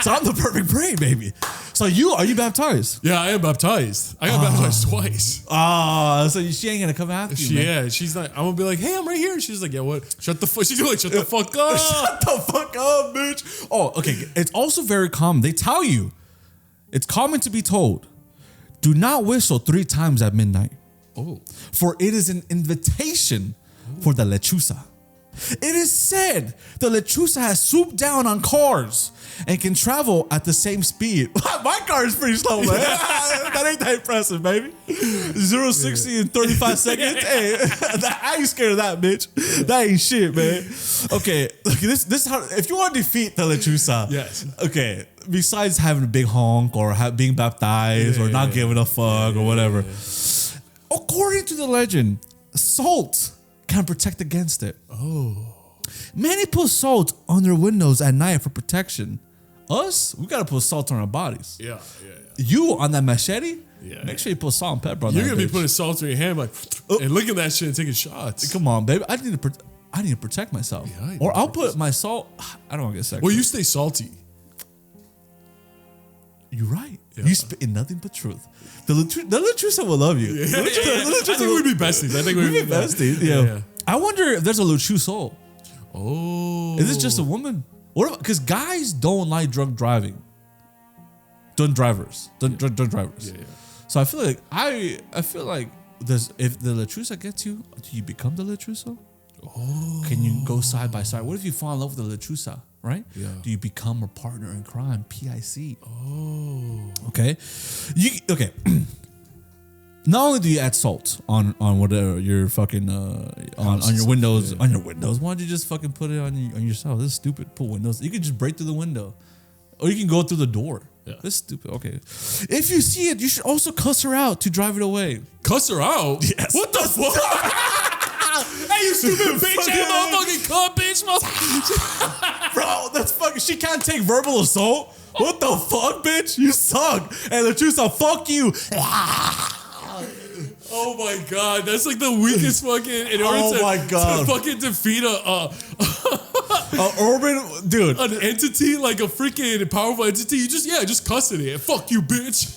So I'm the perfect prey, baby. So are you baptized? Yeah, I am baptized. I got baptized twice. So she ain't gonna come after you, man. Yeah, she's like, I'm gonna be like, hey, I'm right here. And she's like, yeah, what? Shut the fuck. She's like, shut the fuck up. Shut the fuck up, bitch. Oh, okay. It's also very common. They tell you, it's common to be told, do not whistle 3 times at midnight. Oh. For it is an invitation for the lechuza. It is said the lechuza has swooped down on cars and can travel at the same speed. My car is pretty slow, man. That ain't that impressive, baby. 0-60 in 35 seconds. Hey, I ain't scared of that, bitch. That ain't shit, man. Okay, look, this is how, if you want to defeat the lechuza, yes. Okay, besides having a big honk or being baptized or not giving a fuck or whatever. According to the legend, salt can protect against it. Oh. Many put salt on their windows at night for protection. Us, we gotta put salt on our bodies. Yeah. You on that machete? Yeah. Make sure you put salt and pepper on that. You're gonna bitch. be putting salt in your hand, like, and looking at that shit and taking shots. Come on, baby. I need to protect myself. Yeah, or I'll put my salt. I don't want to get sexual. Well, you stay salty. You're right. Yeah. You spit in nothing but truth. The lechuza will love you. I think we'd be besties. I think we'd be besties. Yeah. I wonder if there's a lechu soul. Oh. Is this just a woman? What? Because guys don't like drunk driving. Drunk drivers. Drunk drivers. Yeah. So I feel like there's, if the lechuza gets you, do you become the lechuza? Oh. Can you go side by side? What if you fall in love with the lechuza? Right? Yeah. Do you become a partner in crime? PIC. Oh. Okay. Okay. not only do you add salt on whatever your fucking on your windows on your windows. Why don't you just fucking put it on yourself? This is stupid. Put windows. You can just break through the window, or you can go through the door. Yeah. This is stupid. Okay. If you see it, you should also cuss her out to drive it away. Cuss her out? Yes. What the fuck? Hey, you stupid bitch! Hey, motherfucking cunt, bitch! Bro, that's fucking. She can't take verbal assault. What the fuck, bitch? You suck. And the truth is, fuck you. Oh my god, that's like the weakest fucking in order to fucking defeat a urban dude, an entity like a freaking powerful entity. You just cussing it. Fuck you, bitch.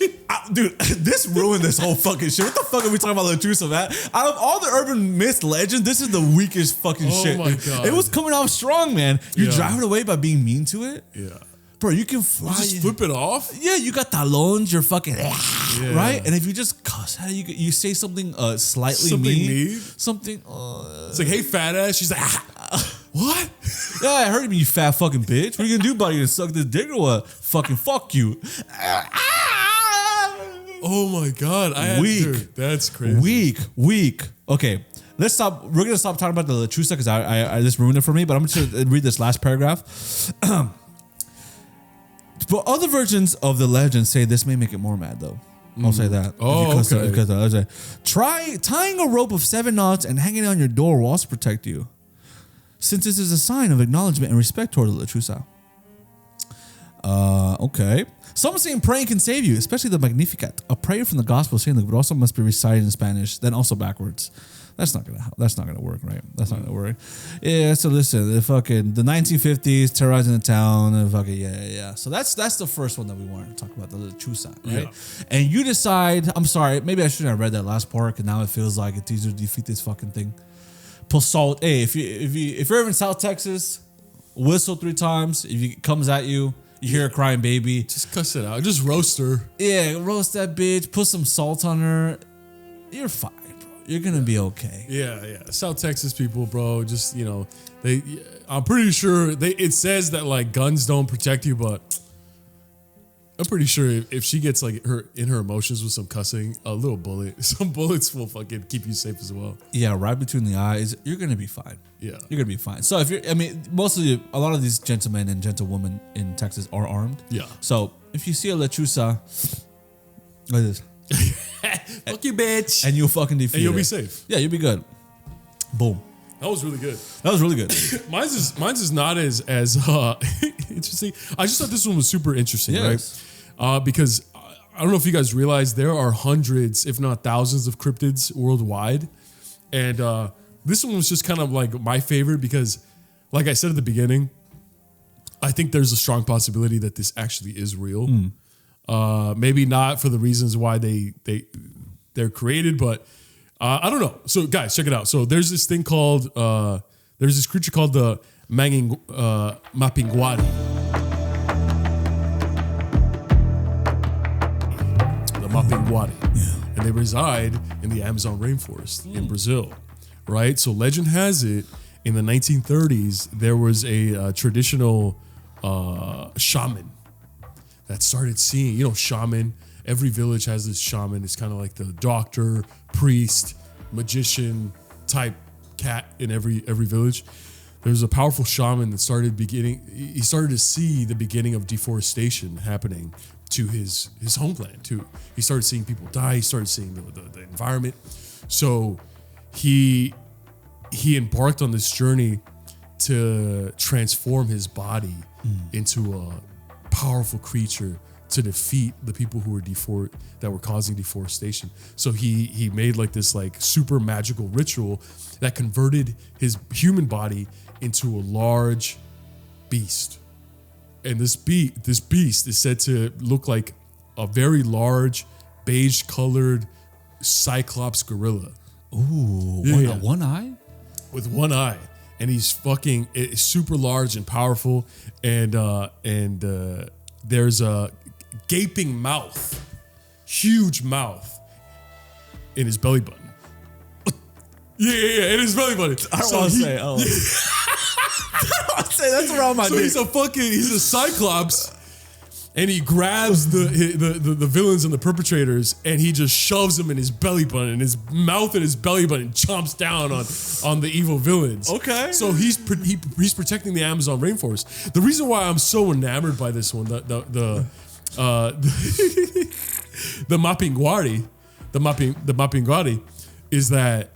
Dude, this ruined this whole fucking shit. What the fuck are we talking about the truth of that? Out of all the urban myth legends, this is the weakest fucking shit. Oh my god, it was coming off strong, man. You drive it away by being mean to it. Yeah. Bro, you can fly. Just flip it off? Yeah, you got talons, you're fucking, right? And if you just cuss, how do you say something slightly mean? Something, it's like, hey, fat ass. She's like, what? Yeah, I heard you, you fat fucking bitch. What are you gonna do about it? You gonna suck this dick or what? Fucking fuck you. Oh my god. Dude, that's crazy. Weak. Okay, let's stop. We're gonna stop talking about the Lechusa because I just ruined it for me, but I'm just gonna read this last paragraph. But other versions of the legend say this may make it more mad, though. I'll say that. Oh, okay. Because try tying a rope of 7 knots and hanging it on your door will also protect you, since this is a sign of acknowledgement and respect toward the Lechusa. Okay. Some saying praying can save you, especially the Magnificat, a prayer from the gospel saying the also must be recited in Spanish, then also backwards. That's not gonna work, right? That's not gonna work. Yeah. So listen, the 1950s terrorizing the town, and fucking yeah. So that's the first one that we wanted to talk about, the Lechusa, right? Yeah. And you decide. I'm sorry, maybe I shouldn't have read that last part, because now it feels like it's easier to defeat this fucking thing. Pull salt. Hey, if you're ever in South Texas, whistle 3 times. If it comes at you. You hear a crying baby. Just cuss it out. Just roast her. Yeah, roast that bitch. Put some salt on her. You're fine, bro. You're gonna be okay. Yeah. South Texas people, bro. Just I'm pretty sure it says that like guns don't protect you, but I'm pretty sure if she gets like her emotions with some cussing, some bullets will fucking keep you safe as well. Yeah, right between the eyes, you're gonna be fine. Yeah, you're gonna be fine. So a lot of these gentlemen and gentlewomen in Texas are armed. Yeah. So if you see a Lechusa, like this, fuck you, bitch, and you'll fucking defeat. And you'll be safe. Yeah, you'll be good. Boom. That was really good. Mine's is not as interesting. I just thought this one was super interesting, right? Because I don't know if you guys realize there are hundreds, if not thousands, of cryptids worldwide, and this one was just kind of like my favorite because, like I said at the beginning, I think there's a strong possibility that this actually is real. Maybe not for the reasons why they're created, but. I don't know. So guys, check it out. So there's this thing called, there's this creature called the Mapinguari. The Mapinguari. Yeah. And they reside in the Amazon rainforest in Brazil, right? So legend has it, in the 1930s, there was a traditional shaman that started seeing, shaman. Every village has this shaman. It's kind of like the doctor, priest, magician type cat in every village. There's a powerful shaman that started to see the beginning of deforestation happening to his homeland. He started seeing people die. He started seeing the environment. So he embarked on this journey to transform his body into a powerful creature to defeat the people who were that were causing deforestation. So he made like this like super magical ritual that converted his human body into a large beast. And this beast is said to look like a very large beige colored cyclops gorilla. Ooh, one eye? With one eye. And he's fucking super large and powerful. And there's a gaping mouth, huge mouth in his belly button. Yeah, in his belly button. I don't want to say. I don't want to say that's around my dick. He's a cyclops, and he grabs the villains and the perpetrators, and he just shoves them in his belly button, and his mouth and his belly button chomps down on the evil villains. Okay. So he's protecting the Amazon rainforest. The reason why I'm so enamored by this one, the Mapinguari, is that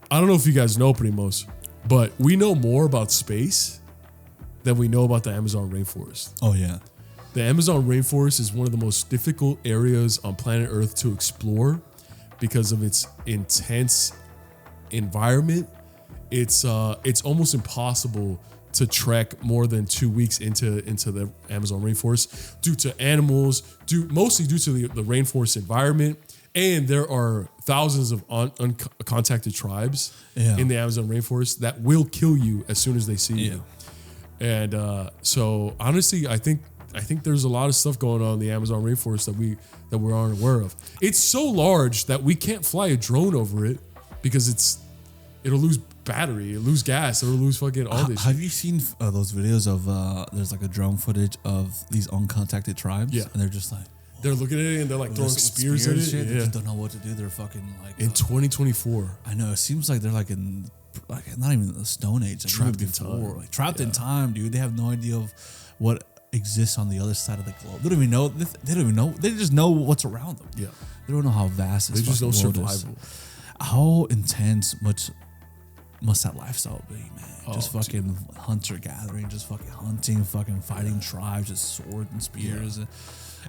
I don't know if you guys know Primos, but we know more about space than we know about the Amazon rainforest. Oh yeah. The Amazon rainforest is one of the most difficult areas on planet Earth to explore because of its intense environment. It's almost impossible to trek more than 2 weeks into the Amazon rainforest due to animals, mostly due to the rainforest environment. And there are thousands of uncontacted tribes in the Amazon rainforest that will kill you as soon as they see you. And so honestly, I think there's a lot of stuff going on in the Amazon rainforest that we aren't aware of. It's so large that we can't fly a drone over it because it'll lose battery, it'll lose gas, it'll lose fucking all this. Have you seen those videos of there's like a drone footage of these uncontacted tribes? Yeah. And they're just like, they're looking at it and they're like throwing spears at it. Shit. They Yeah. just don't know what to do. They're fucking like In 2024. I know. It seems like they're like in not even the Stone Age, like Trapped even in before. time. Like trapped in time, dude. They have no idea of what exists on the other side of the globe. They don't even know. They don't even know. They just know what's around them. Yeah. They don't know how vast this They just know fucking world survival. is. How intense must that lifestyle be, man? Oh, Just fucking hunter gathering, just fucking hunting, fucking fighting tribes, just sword and spears.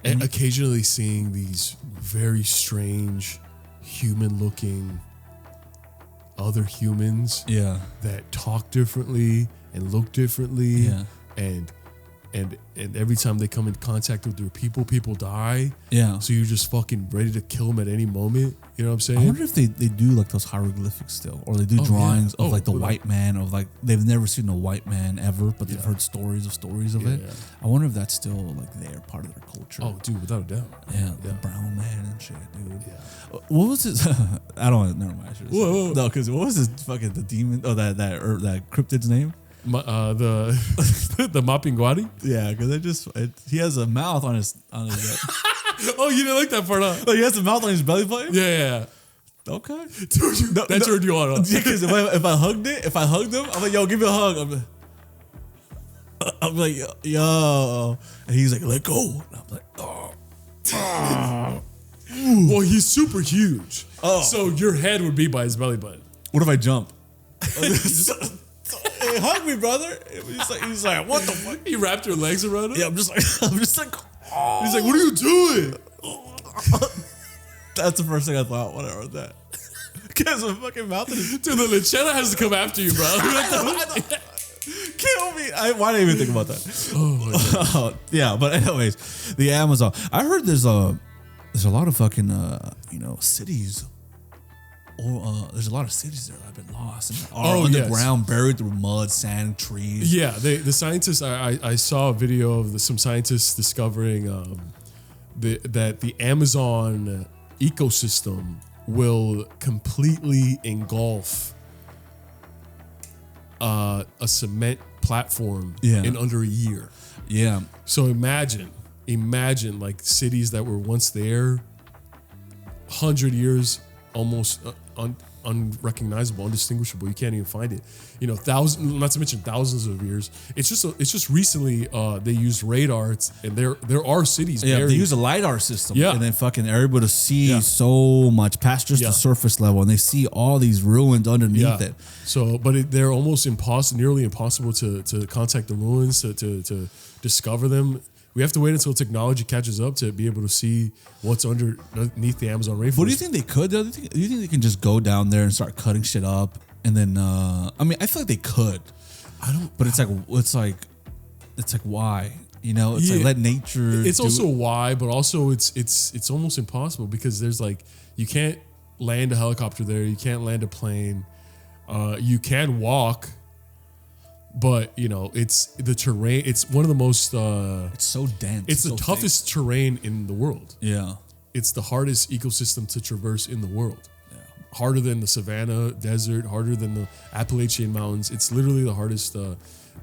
And occasionally seeing these very strange human-looking other humans Yeah. that talk differently and look differently. Yeah. And every time they come in contact with their people die. Yeah. So you're just fucking ready to kill them at any moment. You know what I'm saying? I wonder if they do like those hieroglyphics still, or they do Oh, drawings yeah. of like the Without- white man, of like they've never seen a white man ever, but they've heard stories of it. Yeah. I wonder if that's still like their part of their culture. Oh, dude, without a doubt. yeah, the brown man and shit, dude. What was his? I don't. Never mind. I should have said Whoa. it. No, because what was his fucking the demon? Oh, that cryptid's name? The Mapinguari? Yeah, because he has a mouth on his Oh, you didn't like that part, huh? like he has a mouth on his belly button. Yeah. Okay. Dude, that turned you on. Huh? Yeah, because if I hugged him, I'm like, yo, give me a hug. I'm like, yo, and he's like, let go. And I'm like, oh. Well, he's super huge. Oh. So your head would be by his belly button. What if I jump? Hey, hug me, brother. He's like, what the fuck? You wrapped your legs around him? Yeah, I'm just like, He's like, what are you doing? that's the first thing I thought when I heard that. Because my fucking mouth is Dude, the Lechetta has to come after you, bro. kill me. Why did I even think about that? Oh my God. Yeah, but anyways, the Amazon. I heard there's a lot of fucking cities. Or there's a lot of cities there that have been lost and are underground, buried through mud, sand, trees. Yeah, the scientists, I saw a video of some scientists discovering that the Amazon ecosystem will completely engulf a cement platform in under a year. Yeah. So imagine like cities that were once there, 100 years, almost unrecognizable, undistinguishable. You can't even find it. Not to mention thousands of years. It's just recently they used radar, and there are cities. Yeah, buried. they use a LiDAR system. Yeah. And then fucking everybody see so much past just the surface level, and they see all these ruins underneath it. So, but they're almost nearly impossible to contact the ruins, to discover them. We have to wait until technology catches up to be able to see what's underneath the Amazon rainforest. What do you think they could? Do you think they can just go down there and start cutting shit up? And then, I mean, I feel like they could. But it's like why? It's like let nature. It's also why, but also it's almost impossible because there's like you can't land a helicopter there, you can't land a plane, you can walk. But it's the terrain. It's one of the most. It's so dense. It's the so toughest terrain in the world. Yeah. It's the hardest ecosystem to traverse in the world. Yeah. Harder than the Savannah Desert. Harder than the Appalachian Mountains. It's literally the hardest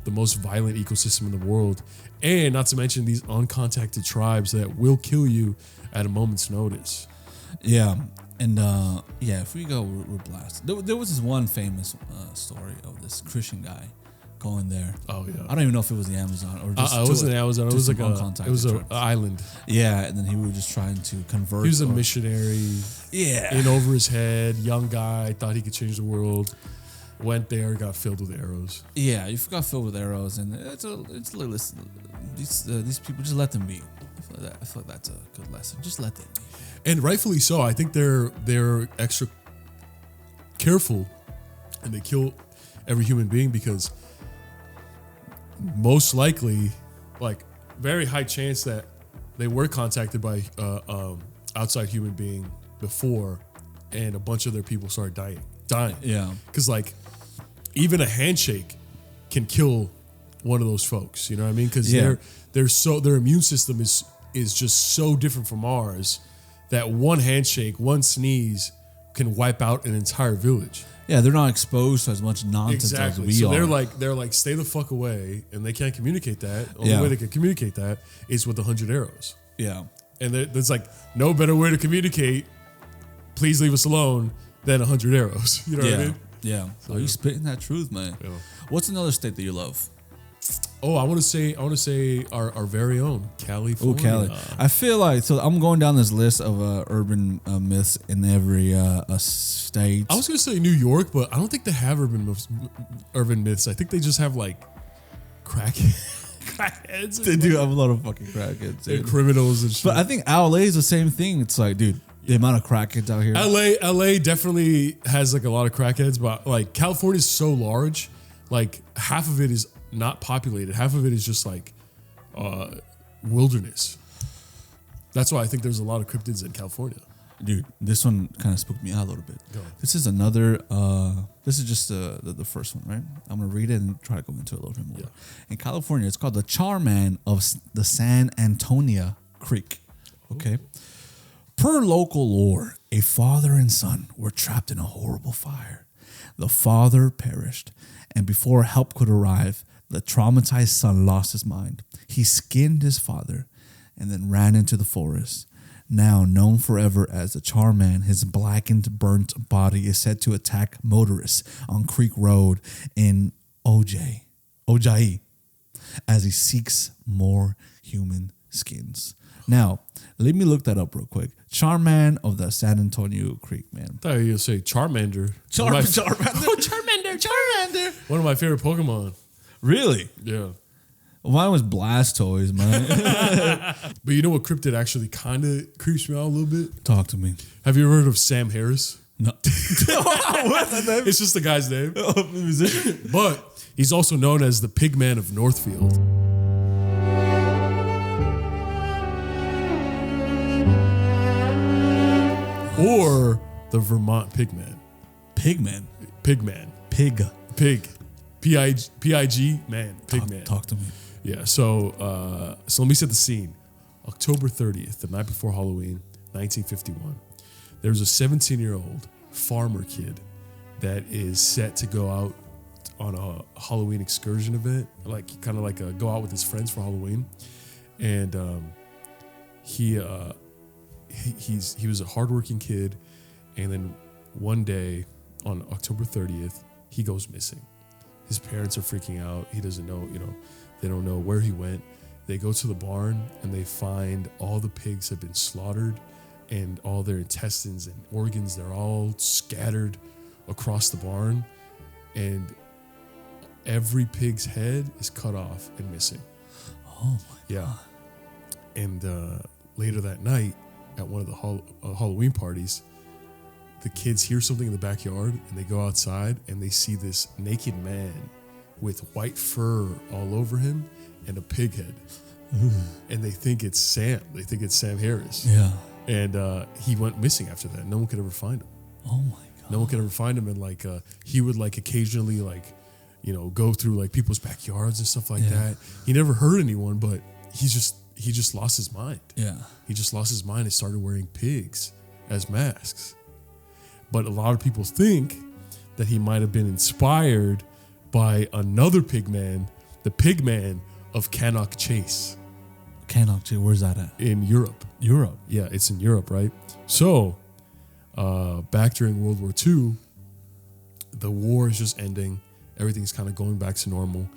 the most violent ecosystem in the world, and not to mention these uncontacted tribes that will kill you at a moment's notice. Yeah. And if we go, we're blasted. There was this one famous story of this Christian guy going there. Oh yeah. I don't even know if it was the Amazon or just it wasn't the Amazon. It was like an tribes. island. Yeah, and then he was just trying to convert. He was a missionary. Yeah. In over his head, young guy, thought he could change the world. Went there, got filled with arrows. Yeah, you got filled with arrows, and listen, these people, just let them be. I feel like that's a good lesson. Just let them be. And rightfully so. I think they're extra careful, and they kill every human being because most likely, like very high chance that they were contacted by outside human being before, and a bunch of their people started dying. Yeah, because like even a handshake can kill one of those folks. You know what I mean? Because their immune system is just so different from ours that one handshake, one sneeze can wipe out an entire village. Yeah, they're not exposed to as much nonsense as we so are. They're like, stay the fuck away, and they can't communicate that. The only way they can communicate that is with 100 arrows. Yeah. And there's like no better way to communicate, please leave us alone, than 100 arrows. You know what I mean? Yeah. So you spitting that truth, man. Yeah. What's another state that you love? Oh, I want to say our very own California. Oh, Cali. I feel like, so I'm going down this list of urban myths in every state. I was going to say New York, but I don't think they have urban myths. I think they just have like crackheads. They do have a lot of fucking crackheads. And criminals and shit. But I think LA is the same thing. It's like, dude, the amount of crackheads out here. LA definitely has like a lot of crackheads, but like California is so large, like half of it is not populated. Half of it is just like wilderness. That's why I think there's a lot of cryptids in California. Dude, this one kind of spooked me out a little bit. Go. This is another, this is just the first one, right? I'm going to read it and try to go into it a little bit more. Yeah. In California, it's called the Charman of the San Antonio Creek. Okay. Per local lore, a father and son were trapped in a horrible fire. The father perished, and before help could arrive, the traumatized son lost his mind. He skinned his father and then ran into the forest. Now known forever as the Charman, his blackened, burnt body is said to attack motorists on Creek Road in Ojai, as he seeks more human skins. Now, let me look that up real quick. Charman of the San Antonio Creek, man. I thought you were going to say Charmander. Charmander. One of my favorite Pokemon. Really? Yeah. Mine was Blastoise, man. But you know what cryptid actually kind of creeps me out a little bit? Talk to me. Have you ever heard of Sam Harris? No. What's that name? It's just the guy's name. Oh, musician. But he's also known as the Pigman of Northfield. Or the Vermont Pigman. Pigman. Pigman. Pig. Pig. P-I-G, man. Pigman. Talk to me. Yeah, so let me set the scene. October 30th, the night before Halloween, 1951. There's a 17-year-old farmer kid that is set to go out on a Halloween excursion event, like kind of like go out with his friends for Halloween. And he was a hardworking kid, and then one day on October 30th, he goes missing. His parents are freaking out. He doesn't know, they don't know where he went. They go to the barn and they find all the pigs have been slaughtered, and all their intestines and organs, they're all scattered across the barn, and every pig's head is cut off and missing. Oh my God. And later that night at one of the Halloween parties, the kids hear something in the backyard, and they go outside and they see this naked man with white fur all over him and a pig head. And they think it's Sam. They think it's Sam Harris. Yeah. And he went missing after that. No one could ever find him. Oh my God. No one could ever find him. And he would occasionally go through people's backyards and stuff like that. He never hurt anyone, but he just lost his mind. Yeah. He just lost his mind and started wearing pigs as masks. But a lot of people think that he might have been inspired by another pig man the pig man of Cannock Chase Cannock, where's that at? in Europe. Europe. Yeah, it's in Europe, right? So, back during World War II, the war is just ending. Everything's kind of going back to normal.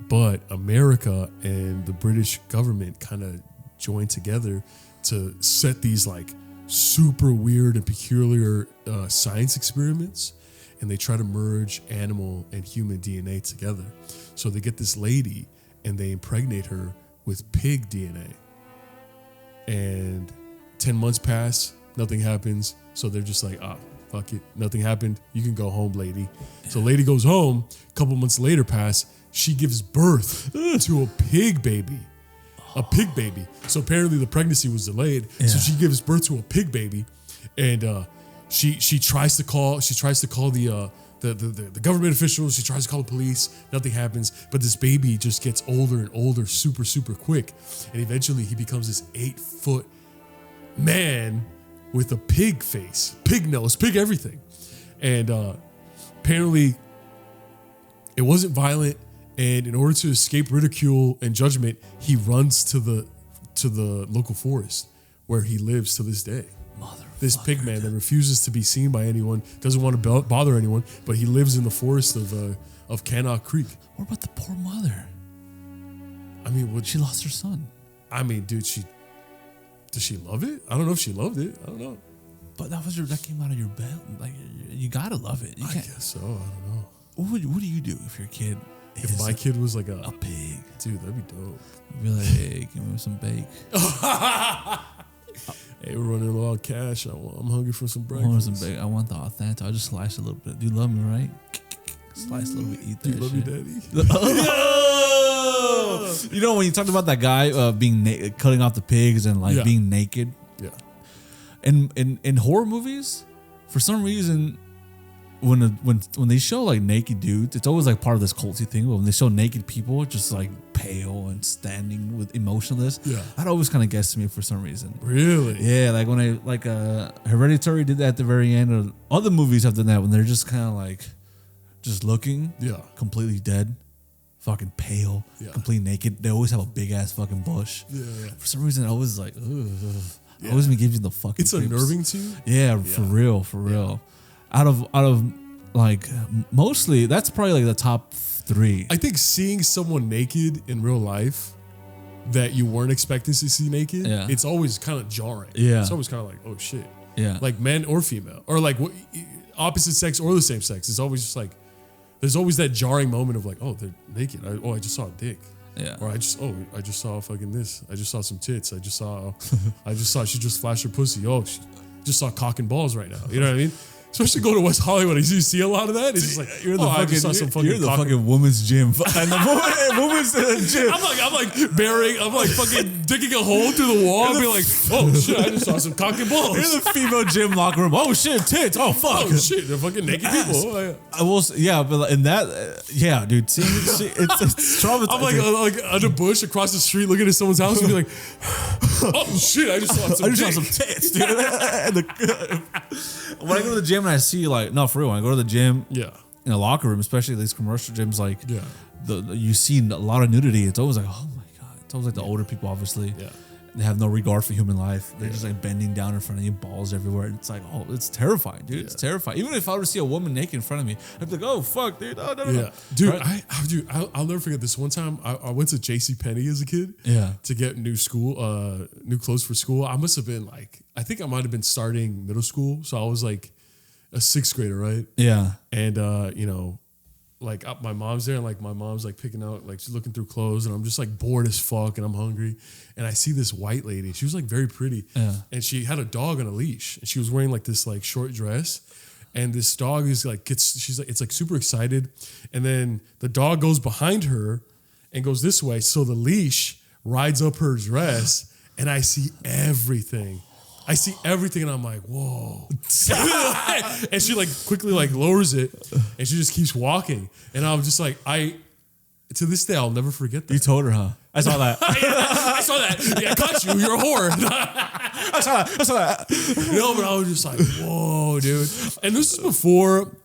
But America and the British government kind of joined together to set these like super weird and peculiar science experiments. And they try to merge animal and human DNA together. So they get this lady and they impregnate her with pig DNA. And 10 months pass, nothing happens. So they're just like, fuck it. Nothing happened. You can go home, lady. So lady goes home. A couple months later pass. She gives birth to a pig baby. A pig baby. So apparently the pregnancy was delayed. Yeah. So she gives birth to a pig baby. And she tries to call the government officials. She tries to call the police. Nothing happens. But this baby just gets older and older super, super quick. And eventually he becomes this 8-foot man with a pig face, pig nose, pig everything. And apparently it wasn't violent. And in order to escape ridicule and judgment, he runs to the local forest where he lives to this day. This pig man that refuses to be seen by anyone, doesn't want to bother anyone, but he lives in the forest of Cannock Creek. What about the poor mother? I mean, She lost her son. I mean, dude, does she love it? I don't know if she loved it. I don't know. But that came out of your bed. Like, you gotta love it. You I can't. guess so. I don't know. What do you do if your kid If is my kid was like a pig? dude, that'd be dope. You'd be like, hey, give me some bake. Hey, we're running low on cash. I'm hungry for some I want breakfast. some bake. I want the authentic. I'll just slice a little bit. Do you love me, right? Slice a little bit. Eat that. Do you love me, shit. daddy? You know when you talked about that guy being cutting off the pigs and like Yeah. being naked Yeah. in horror movies, for some reason, when they show like naked dudes, it's always like part of this culty thing. But when they show naked people, just like pale and standing with emotionless, Yeah. that always kind of gets to me for some reason. Really? Yeah, like when Hereditary did that at the very end, or other movies have done that when they're just kind of like just looking, Yeah. completely dead, fucking pale, Yeah. completely naked. They always have a big ass fucking bush. Yeah. For some reason, I always like, ugh. Yeah. Always gives you the fucking. It's creeps. unnerving to you? Yeah, for real. Out of like mostly, that's probably like the top 3. I think seeing someone naked in real life that you weren't expecting to see naked, Yeah. it's always kind of jarring. Yeah. It's always kind of like, oh shit. Yeah. Like men or female, or like opposite sex or the same sex. It's always just like, there's always that jarring moment of like, oh, they're naked. I just saw a dick. Yeah. Or I just saw fucking this. I just saw some tits. I just saw she just flashed her pussy. Oh, she just saw cock and balls right now. You know what I mean? Especially go to West Hollywood, you see a lot of that. It's just like, I just saw some fucking. You're the cock and- fucking woman's gym and the woman's gym. I'm like fucking digging a hole through the wall and be like, oh shit, I just saw some cock and balls. You're the female gym locker room. Oh shit, tits. Oh fuck. Oh shit, they're fucking naked Ass. people. Oh, yeah. I will. Yeah, but in that, yeah, dude. See, it's traumatizing. I'm like on a bush across the street looking at someone's house and be like, oh shit, I just saw some I just saw dick. some tits, dude. When I go to the gym and I see like, no, for real, when I go to the gym, Yeah. in a locker room, especially these commercial gyms, like Yeah. you see a lot of nudity. It's always like, oh my god. It's always like the older people, obviously. Yeah. They have no regard for human life. They're just like bending down in front of you, balls everywhere. It's like, oh, it's terrifying, dude. It's terrifying. Even if I were to see a woman naked in front of me, I'd be like, oh fuck, dude. Oh, no. Yeah, dude, Right? I'll never forget this one time. I went to JCPenney as a kid. Yeah. To get new clothes for school. I must have been like, I think I might have been starting middle school, so I was like a 6th grader, right? Yeah. And like my mom's there, and like my mom's like picking out, like she's looking through clothes, and I'm just like bored as fuck, and I'm hungry, and I see this white lady. She was like very pretty, and she had a dog on a leash, and she was wearing like this like short dress, and this dog is like it's like super excited, and then the dog goes behind her, and goes this way, so the leash rides up her dress, and I see everything. And I'm like, whoa. And she like quickly like lowers it, and she just keeps walking. And I'm just like, to this day, I'll never forget that. You told her, huh? I saw that. I saw that. Yeah, I caught you. You're a whore. I saw that. No, but I was just like, whoa, dude. And this is before,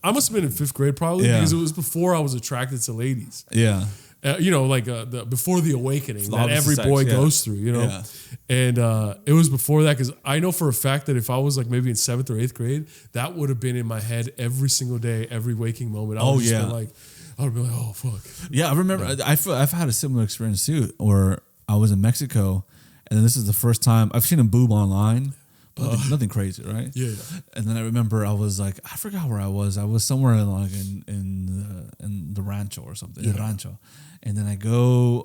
I must have been in 5th grade probably, Yeah. because it was before I was attracted to ladies. Yeah. like before the awakening The that every opposite boy sex, yeah. goes through, Yeah. And it was before that because I know for a fact that if I was like maybe in 7th or 8th grade, that would have been in my head every single day, every waking moment. I would just been I would be like, oh fuck. Yeah, I remember. I've had a similar experience too, where I was in Mexico, and then this is the first time I've seen a boob online. But nothing crazy, right? Yeah. And then I remember I was like, I forgot where I was. I was somewhere in the rancho or something. Yeah. The rancho. And then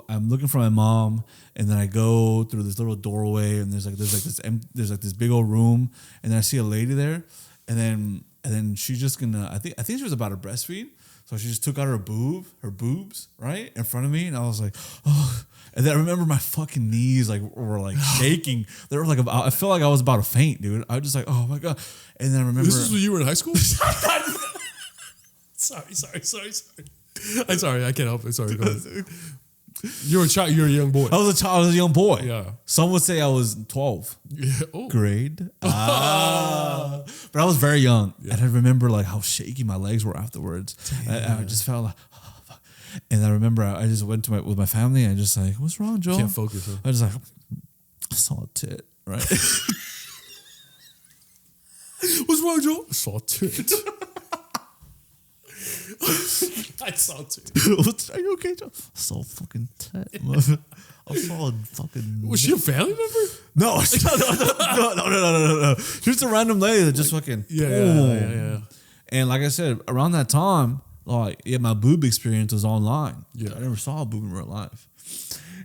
I'm looking for my mom, and then I go through this little doorway, and there's this big old room, and then I see a lady there, and then she's just gonna I think she was about to breastfeed. So she just took out her boobs, right, in front of me, and I was like, oh. And then I remember my fucking knees were shaking. They were I felt like I was about to faint, dude. I was just like, oh my god. And then I remember This is when you were in high school? Sorry. I'm sorry. I can't help it. Sorry. Go ahead. You're a child. You're a young boy. I was a child. I was a young boy. Yeah. Some would say I was 12. Yeah. Oh. Grade. But I was very young, and I remember how shaky my legs were afterwards. I just felt like, oh, fuck. And I remember I just went with my family, and I just like, what's wrong, Joel? Can't focus. Huh? I was like, I saw a tit, right? What's wrong, Joel? I saw a tit. I saw a tit. Are you okay, Joel? I saw a fucking tit. I saw a fucking. Was she a family member? No, no. She's a random lady that just fucking. Yeah. And like I said, around that time, my boob experience was online. Yeah. I never saw a boob in real life.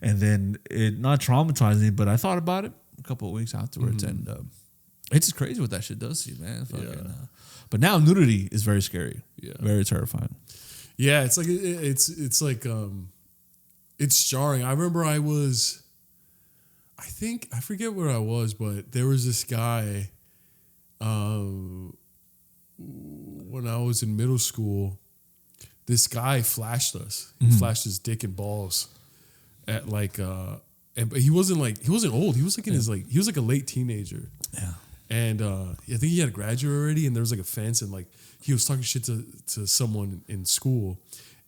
And then it not traumatized me, but I thought about it a couple of weeks afterwards, and it's just crazy what that shit does to you, man. But now nudity is very scary. Yeah. Very terrifying. Yeah, it's like it's jarring. I remember I forget where I was, but there was this guy when I was in middle school. This guy flashed us. He flashed his dick and balls at but he wasn't old. He was in his he was a late teenager. Yeah. And I think he had graduated already, and there was a fence, and he was talking shit to someone in school,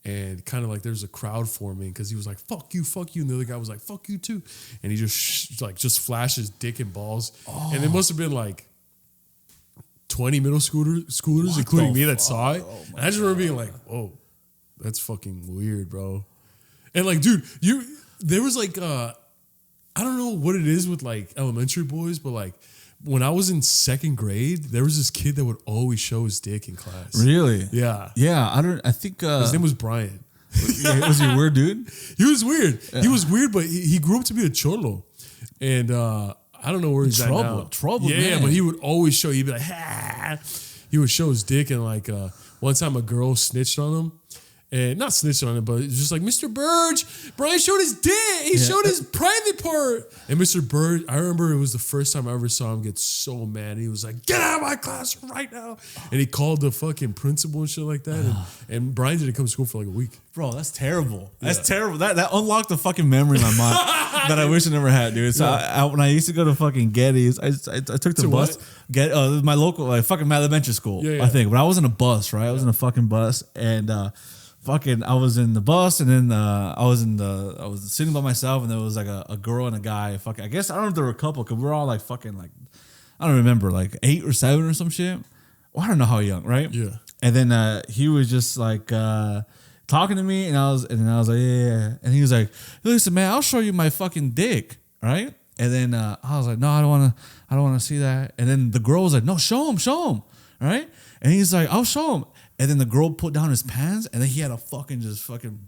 and kind of there's a crowd forming because he was like, fuck you, and the other guy was like, fuck you too, and he just flashed his dick and balls, and it must have been 20 middle schoolers, including me, that saw it. And I just remember being like, whoa, that's fucking weird, bro. And dude, there was I don't know what it is with elementary boys, but when I was in 2nd grade, there was this kid that would always show his dick in class. Really? Yeah. Yeah. I think His name was Brian. was he a weird dude? He was weird. Yeah. He was weird, but he grew up to be a cholo. And I don't know where he's at now. Trouble, yeah, man. But he would always show, he'd be like, ha. He would show his dick, and one time a girl snitched on him. And not snitched on it, but it's just Mr. Burge, Brian showed his dick. He showed his private part. And Mr. Burge, I remember it was the first time I ever saw him get so mad. He was like, get out of my class right now. And he called the fucking principal and shit like that. And Brian didn't come to school for a week. Bro, that's terrible. That's terrible. That unlocked a fucking memory in my mind that I wish I never had, dude. So when I used to go to fucking Getty's, I took the bus. My local, my elementary school, I think. But I was in a bus, right? I was in a fucking bus, and I was in the bus, and then I was sitting by myself, and there was a girl and a guy. I guess I don't know if they were a couple, because we were all I don't remember, 8 or 7 or some shit. Well, I don't know how young, right? Yeah. And then he was just talking to me, and I was like, yeah. And he was like, listen, man, I'll show you my fucking dick, right? And then I was like, no, I don't want to see that. And then the girl was like, no, show him, right? And he's like, I'll show him. And then the girl put down his pants, and then he had a fucking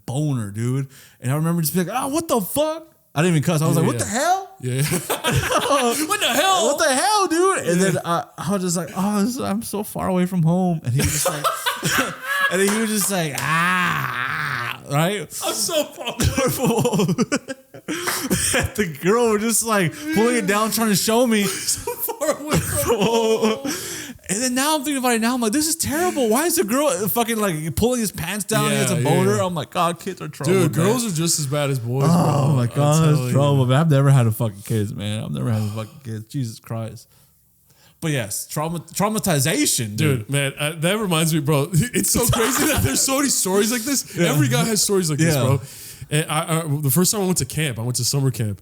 boner, dude. And I remember just being like, what the fuck? I didn't even cuss. I was like, what the hell? Yeah. What the hell? What the hell, dude? And then I was just like, I'm so far away from home. And he was just and then he was just like, right? I'm so far away. The girl was just pulling it down, trying to show me. So far away from home. And then now I'm thinking about it now. I'm like, this is terrible. Why is the girl fucking pulling his pants down? He has a boner. I'm like, God, kids are trouble. Dude, girls are just as bad as boys. Oh bro. my God, that's trouble. Man, I've never had a fucking kids, man. I've never had a fucking kids. Jesus Christ. But yes, traumatization, dude. Man, that reminds me, bro. It's so crazy that there's so many stories like this. Yeah. Every guy has stories like this, bro. And the first time I went to camp, I went to summer camp.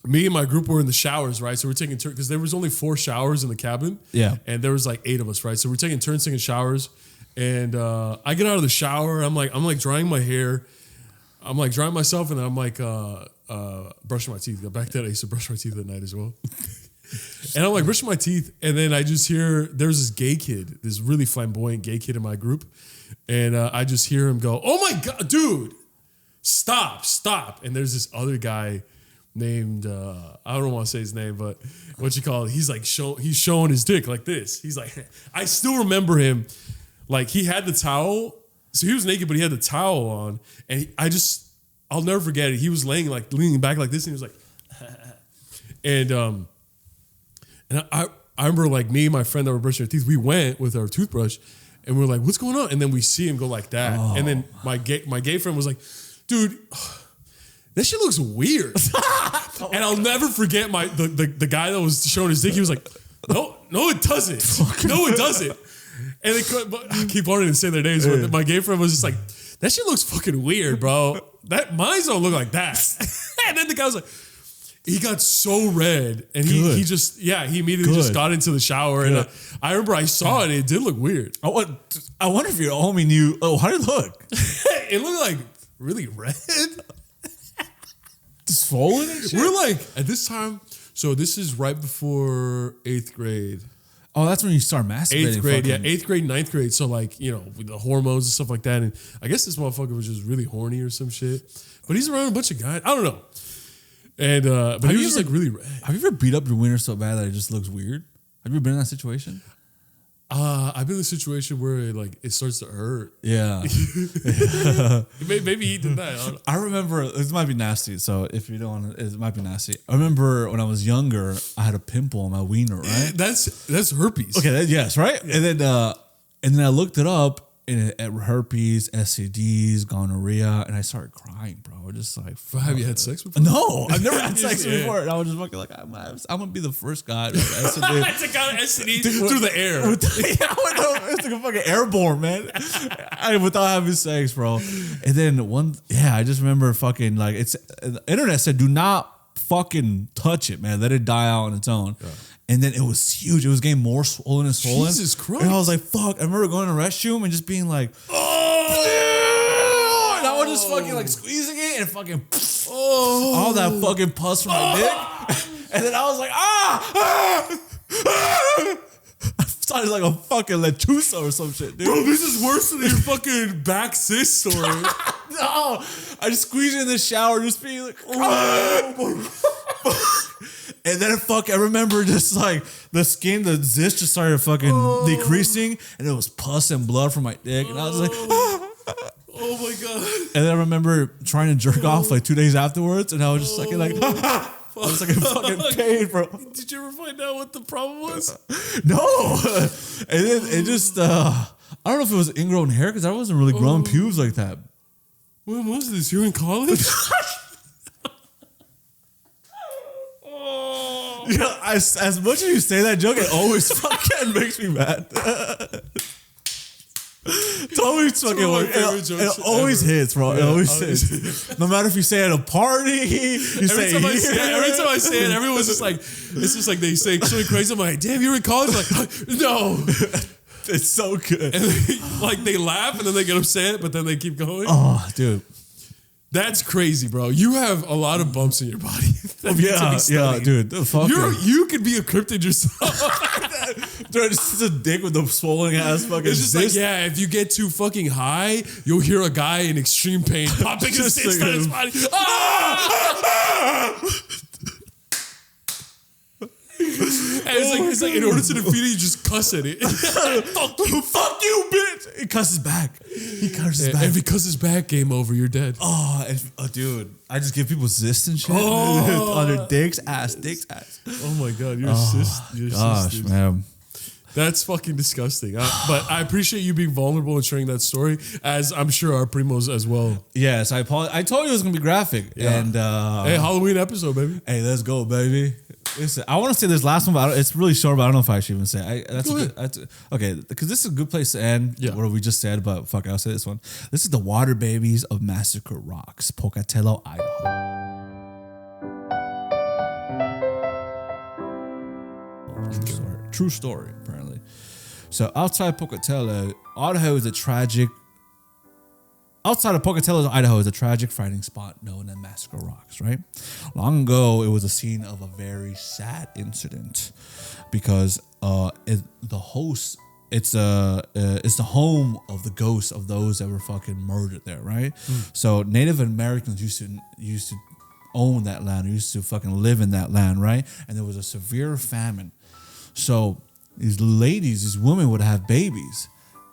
Me and my group were in the showers, right? So we're taking turns because there was only 4 showers in the cabin. Yeah. And there was like 8 of us, right? So we're taking turns taking showers. And I get out of the shower. I'm like drying my hair. I'm like drying myself, and then I'm like brushing my teeth. Back then, I used to brush my teeth at night as well. And I'm like brushing my teeth, and then I just hear there's this gay kid, this really flamboyant gay kid in my group, and I just hear him go, "Oh my god, dude, stop!" And there's this other guy named I don't want to say his name, but what you call it? He's like he's showing his dick like this. He's like, I still remember him, like he had the towel, so he was naked, but he had the towel on, and I'll never forget it. He was leaning back like this, and he was like, and I remember like me and my friend that were brushing our teeth, we went with our toothbrush, and we we're like, what's going on? And then we see him go like that, and then my gay friend was like, dude, that shit looks weird. And I'll never forget the guy that was showing his dick. He was like, no, it doesn't. No, it doesn't. And I keep wanting to say their names, but my gay friend was just like, that shit looks fucking weird, bro. Mine don't look like that. And then the guy was like, he got so red, and he immediately just got into the shower. Good. And I remember I saw it, and it did look weird. I wonder if your homie knew. Oh, how did it look? It looked like really red. Swollen and shit? We're like, at this time, so this is right before 8th grade. Oh, that's when you start masturbating. 8th grade, yeah. 8th grade, 9th grade. So like, with the hormones and stuff like that. And I guess this motherfucker was just really horny or some shit. But he's around a bunch of guys. I don't know. And but he was just like really red. Have you ever beat up your wiener so bad that it just looks weird? Have you ever been in that situation? I've been in a situation where it starts to hurt. Yeah. Maybe he did that. I remember, this might be nasty, so if you don't want to, it might be nasty. I remember when I was younger, I had a pimple on my wiener, right? That's herpes. Okay, yes, right? Yeah. And then I looked it up, and at herpes, STDs, gonorrhea, and I started crying, bro. Just like, have you had sex before? No, I've never had sex before. And I was just fucking like, I'm gonna be the first guy to have STD. I took out STD through the air. It's like a fucking airborne, man. Without having sex, bro. And then I just remember fucking the internet said, do not fucking touch it, man. Let it die out on its own. Yeah. And then it was huge. It was getting more swollen and swollen. Jesus Christ. And I was like, fuck. I remember going to the restroom and just being like, oh! And I was just fucking like squeezing it and fucking all that fucking pus from my dick. And then I was like, I sounded like a fucking lechusa or some shit, dude. Bro, this is worse than your fucking back cyst story. No, I just squeezed it in the shower, just being like, and then I remember just like the skin, the zest just started fucking decreasing, and it was pus and blood from my dick, and I was like, oh my god. And then I remember trying to jerk off like 2 days afterwards, and I was just like, I was like in fucking pain, bro. Did you ever find out what the problem was? No. And then it just, I don't know if it was ingrown hair, because I wasn't really growing pubes like that. When was this? You were in college? Yeah, as much as you say that joke, it always fucking makes me mad. It's always fucking work. It always hits, bro. It always hits. No matter if you say at a party, every time I say it, everyone's just like, it's just like they say something crazy. I'm like, damn, you were in college? Like, no. It's so good. And they laugh and then they get upset, but then they keep going. Oh, dude. That's crazy, bro. You have a lot of bumps in your body. Yeah, dude. You could be a cryptid yourself. Dude, it's just a dick with a swollen ass fucking. It's just like, if you get too fucking high, you'll hear a guy in extreme pain popping his cyst on his body. And it's like in order to defeat it, you just cuss at it. Fuck you, bitch. He cusses back. And if he cusses back, game over. You're dead. Dude, I just give people cysts and shit on their dicks, ass. Oh my god, you're a cyst. Gosh, man. That's fucking disgusting. But I appreciate you being vulnerable and sharing that story, as I'm sure our primos as well. Yes, I told you it was gonna be graphic. Yeah. And hey, Halloween episode, baby. Hey, let's go, baby. Listen, I want to say this last one, but it's really short. But I don't know if I should even say it. Okay, because this is a good place to end. Yeah. What we just said, but fuck, I'll say this one. This is the Water Babies of Massacre Rocks, Pocatello, Idaho. True story, apparently. So outside Pocatello, Idaho is a tragic. Outside of Pocatello, Idaho is a tragic, frightening spot known as Massacre Rocks, right? Long ago, it was a scene of a very sad incident because it's the home of the ghosts of those that were fucking murdered there, right? So Native Americans used to own that land, used to fucking live in that land, right? And there was a severe famine. So these women would have babies.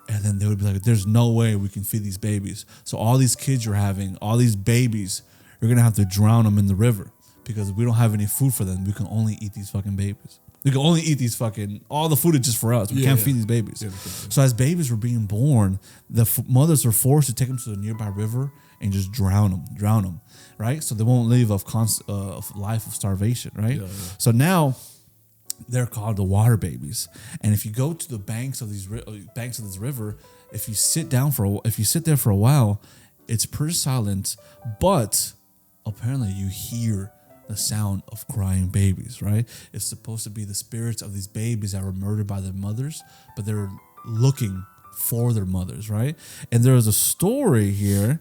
And then they would be like, there's no way we can feed these babies. So all these kids you're having, all these babies, you're going to have to drown them in the river because we don't have any food for them. We can only eat these fucking babies. We can only eat these all the food is just for us. We can't feed these babies. So as babies were being born, the mothers were forced to take them to the nearby river and just drown them, right? So they won't live of life of starvation, right? So now they're called the water babies, and if you go to the banks of this river, if you sit there for a while, it's pretty silent, but apparently you hear the sound of crying babies, right? It's supposed to be the spirits of these babies that were murdered by their mothers, but they're looking for their mothers, right? And there is a story here.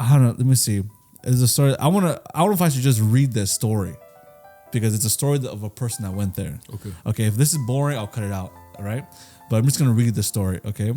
I don't know. Let me see. There's a story. I don't know if I should just read this story, because it's a story of a person that went there. Okay. If this is boring, I'll cut it out. All right. But I'm just gonna read the story. Okay.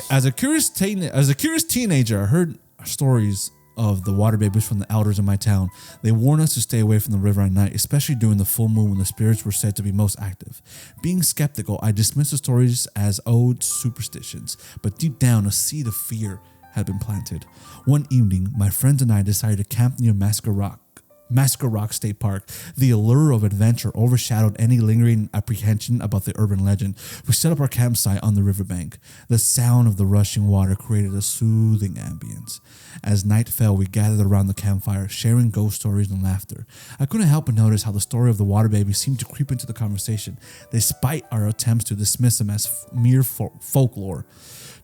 As a curious teenager, I heard stories of the water babies from the elders in my town. They warned us to stay away from the river at night, especially during the full moon when the spirits were said to be most active. Being skeptical, I dismissed the stories as old superstitions, but deep down, a seed of fear had been planted. One evening, my friends and I decided to camp near Massacre Rock State Park. The allure of adventure overshadowed any lingering apprehension about the urban legend. We set up our campsite on the riverbank. The sound of the rushing water created a soothing ambience. As night fell, we gathered around the campfire, sharing ghost stories and laughter. I couldn't help but notice how the story of the water baby seemed to creep into the conversation, despite our attempts to dismiss them as mere folklore.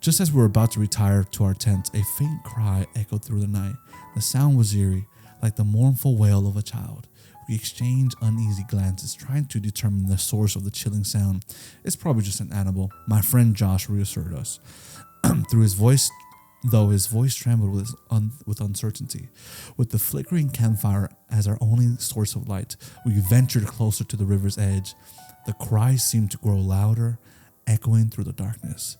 Just as we were about to retire to our tents, a faint cry echoed through the night. The sound was eerie, like the mournful wail of a child. We exchanged uneasy glances, trying to determine the source of the chilling sound. It's probably just an animal, my friend Josh reassured us. Through his voice trembled with uncertainty. With the flickering campfire as our only source of light, we ventured closer to the river's edge. The cries seemed to grow louder, echoing through the darkness.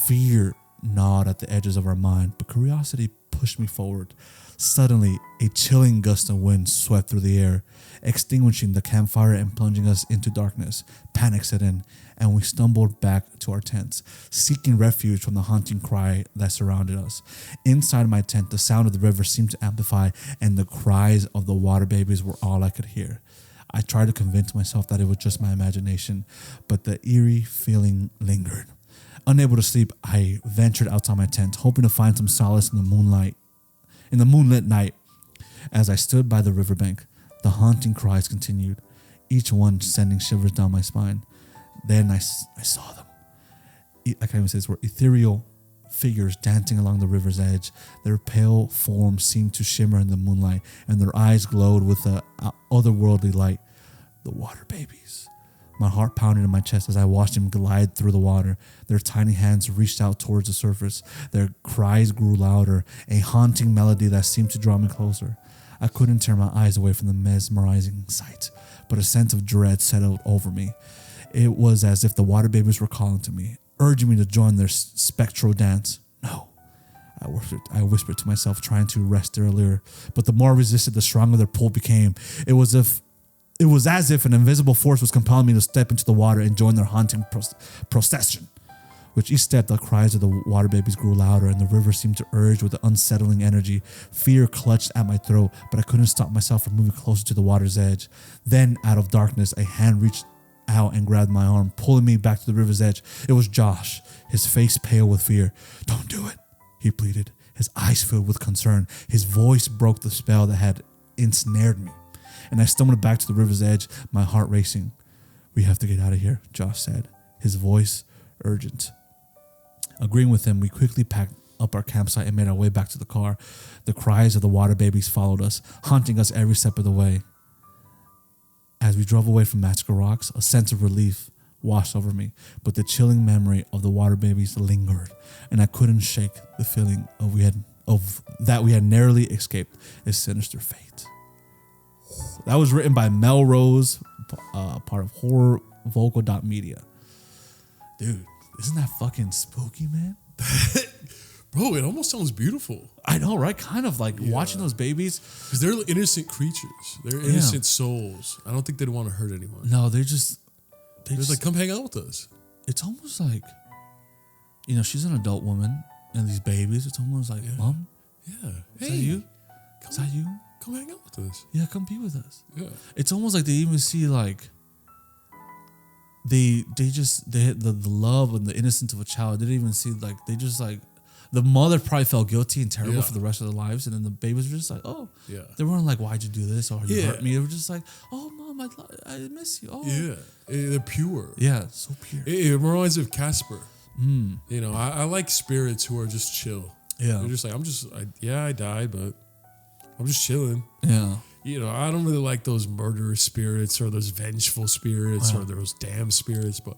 Fear gnawed at the edges of our mind, but curiosity pushed me forward. Suddenly, a chilling gust of wind swept through the air, extinguishing the campfire and plunging us into darkness. Panic set in, and we stumbled back to our tents, seeking refuge from the haunting cry that surrounded us. Inside my tent, the sound of the river seemed to amplify, and the cries of the water babies were all I could hear. I tried to convince myself that it was just my imagination, but the eerie feeling lingered. Unable to sleep, I ventured outside my tent, hoping to find some solace in the moonlit night. As I stood by the riverbank, the haunting cries continued, each one sending shivers down my spine. Then I saw them. I can't even say this word. Ethereal figures dancing along the river's edge. Their pale forms seemed to shimmer in the moonlight, and their eyes glowed with an otherworldly light. The water babies. My heart pounded in my chest as I watched them glide through the water. Their tiny hands reached out towards the surface. Their cries grew louder, a haunting melody that seemed to draw me closer. I couldn't tear my eyes away from the mesmerizing sight, but a sense of dread settled over me. It was as if the water babies were calling to me, urging me to join their spectral dance. No. I whispered to myself, trying to wrest their allure, but the more I resisted, the stronger their pull became. It was as if an invisible force was compelling me to step into the water and join their haunting procession. With each step, the cries of the water babies grew louder, and the river seemed to urge with an unsettling energy. Fear clutched at my throat, but I couldn't stop myself from moving closer to the water's edge. Then, out of darkness, a hand reached out and grabbed my arm, pulling me back to the river's edge. It was Josh, his face pale with fear. "Don't do it," he pleaded, his eyes filled with concern. His voice broke the spell that had ensnared me. and I stumbled back to the river's edge, my heart racing. We have to get out of here, Josh said, his voice urgent. Agreeing with him, we quickly packed up our campsite and made our way back to the car. The cries of the water babies followed us, haunting us every step of the way. As we drove away from Magical Rocks, a sense of relief washed over me, but the chilling memory of the water babies lingered, and I couldn't shake the feeling that we had narrowly escaped a sinister fate. That was written by Melrose, part of horrorvocal.media. Dude, isn't that fucking spooky, man? Bro, it almost sounds beautiful. I know, right? Kind of like watching those babies. Because they're innocent creatures. They're innocent souls. I don't think they'd want to hurt anyone. No, they're just Like, come hang out with us. it's almost like, she's an adult woman and these babies, it's almost like, Mom, Yeah. is that you? Is that you? Come hang out with us. Yeah, come be with us. Yeah. It's almost like they even see like they had the love and the innocence of a child. They didn't even see like they just like the mother probably felt guilty and terrible for the rest of their lives, and then the babies were just like, oh, Yeah. They weren't like, why'd you do this or you Yeah. hurt me? They were just like, oh, Mom, I miss you. Oh, Yeah. They're pure. yeah, so pure. It reminds me of Casper. I like spirits who are just chill. Yeah. They're just like, I died, but I'm just chilling. Yeah, I don't really like those murderous spirits or those vengeful spirits or those damn spirits, but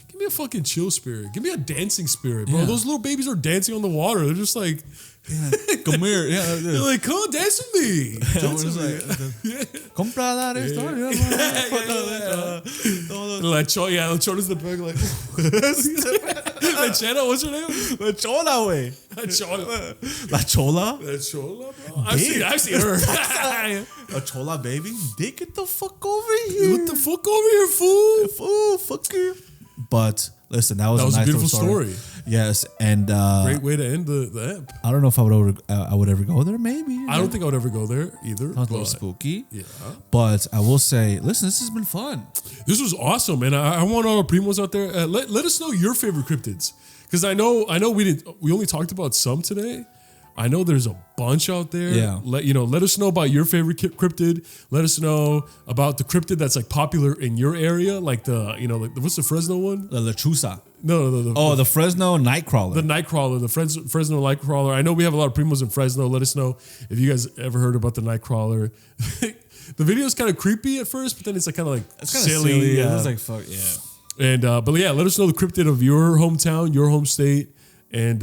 give me a fucking chill spirit. Give me a dancing spirit, bro. Yeah. Those little babies are dancing on the water. They're just like, come here. Yeah, they're like, come on, dance with me. Dance with me. compra la historia. Like, the cholas the bag, like, like, Chena, what's her name? La chola, güey. Chola. La chola? The chola, bro. I've seen her. A chola baby? They get the fuck over here. What the fuck over here, fool? Fool, fuck you. But listen, that was That was a a nice beautiful little story. Yes, and Great way to end the app. I don't know if I would ever go there. Maybe I don't think I would ever go there either. Sounds a little but spooky. Yeah. But I will say, listen, this has been fun. This was awesome, and I want all the primos out there. Let us know your favorite cryptids, because I know we only talked about some today. I know there's a bunch out there. Yeah. Let us know about your favorite cryptid. Let us know about the cryptid that's like popular in your area, like what's the Fresno one? The lechuza. No. The Fresno Nightcrawler. The Nightcrawler, the Fresno Nightcrawler. I know we have a lot of primos in Fresno. Let us know if you guys ever heard about the Nightcrawler. The video is kind of creepy at first, but then it's like kind of like it's kind of silly. silly. Yeah. It's like fuck yeah. And but yeah, let us know the cryptid of your hometown, your home state, and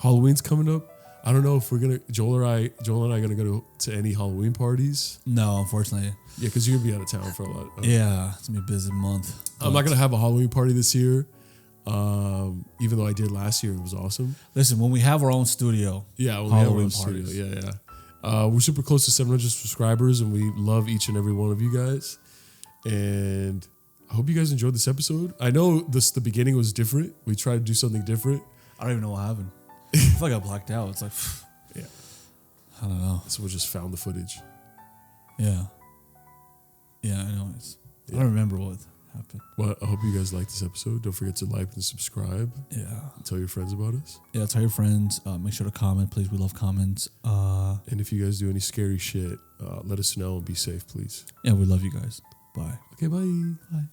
Halloween's coming up. I don't know if Joel and I gonna go to any Halloween parties. No, unfortunately. Yeah, because you're gonna be out of town for a lot. Yeah, it's gonna be a busy month. I'm not gonna have a Halloween party this year, even though I did last year. It was awesome. Listen, when we have our own studio, Yeah, when we have our Halloween own studio. parties. Yeah. We're super close to 700 subscribers, and we love each and every one of you guys. And I hope you guys enjoyed this episode. I know the beginning was different. We tried to do something different. I don't even know what happened. I feel like I blacked out. It's like, Yeah. I don't know. So we just found the footage. Yeah. Yeah, anyways. I don't remember what happened. Well, I hope you guys liked this episode. Don't forget to like and subscribe. Yeah. And tell your friends about us. Yeah, tell your friends. Make sure to comment, please. We love comments. And if you guys do any scary shit, let us know and be safe, please. Yeah, we love you guys. Bye. Okay, bye. Bye.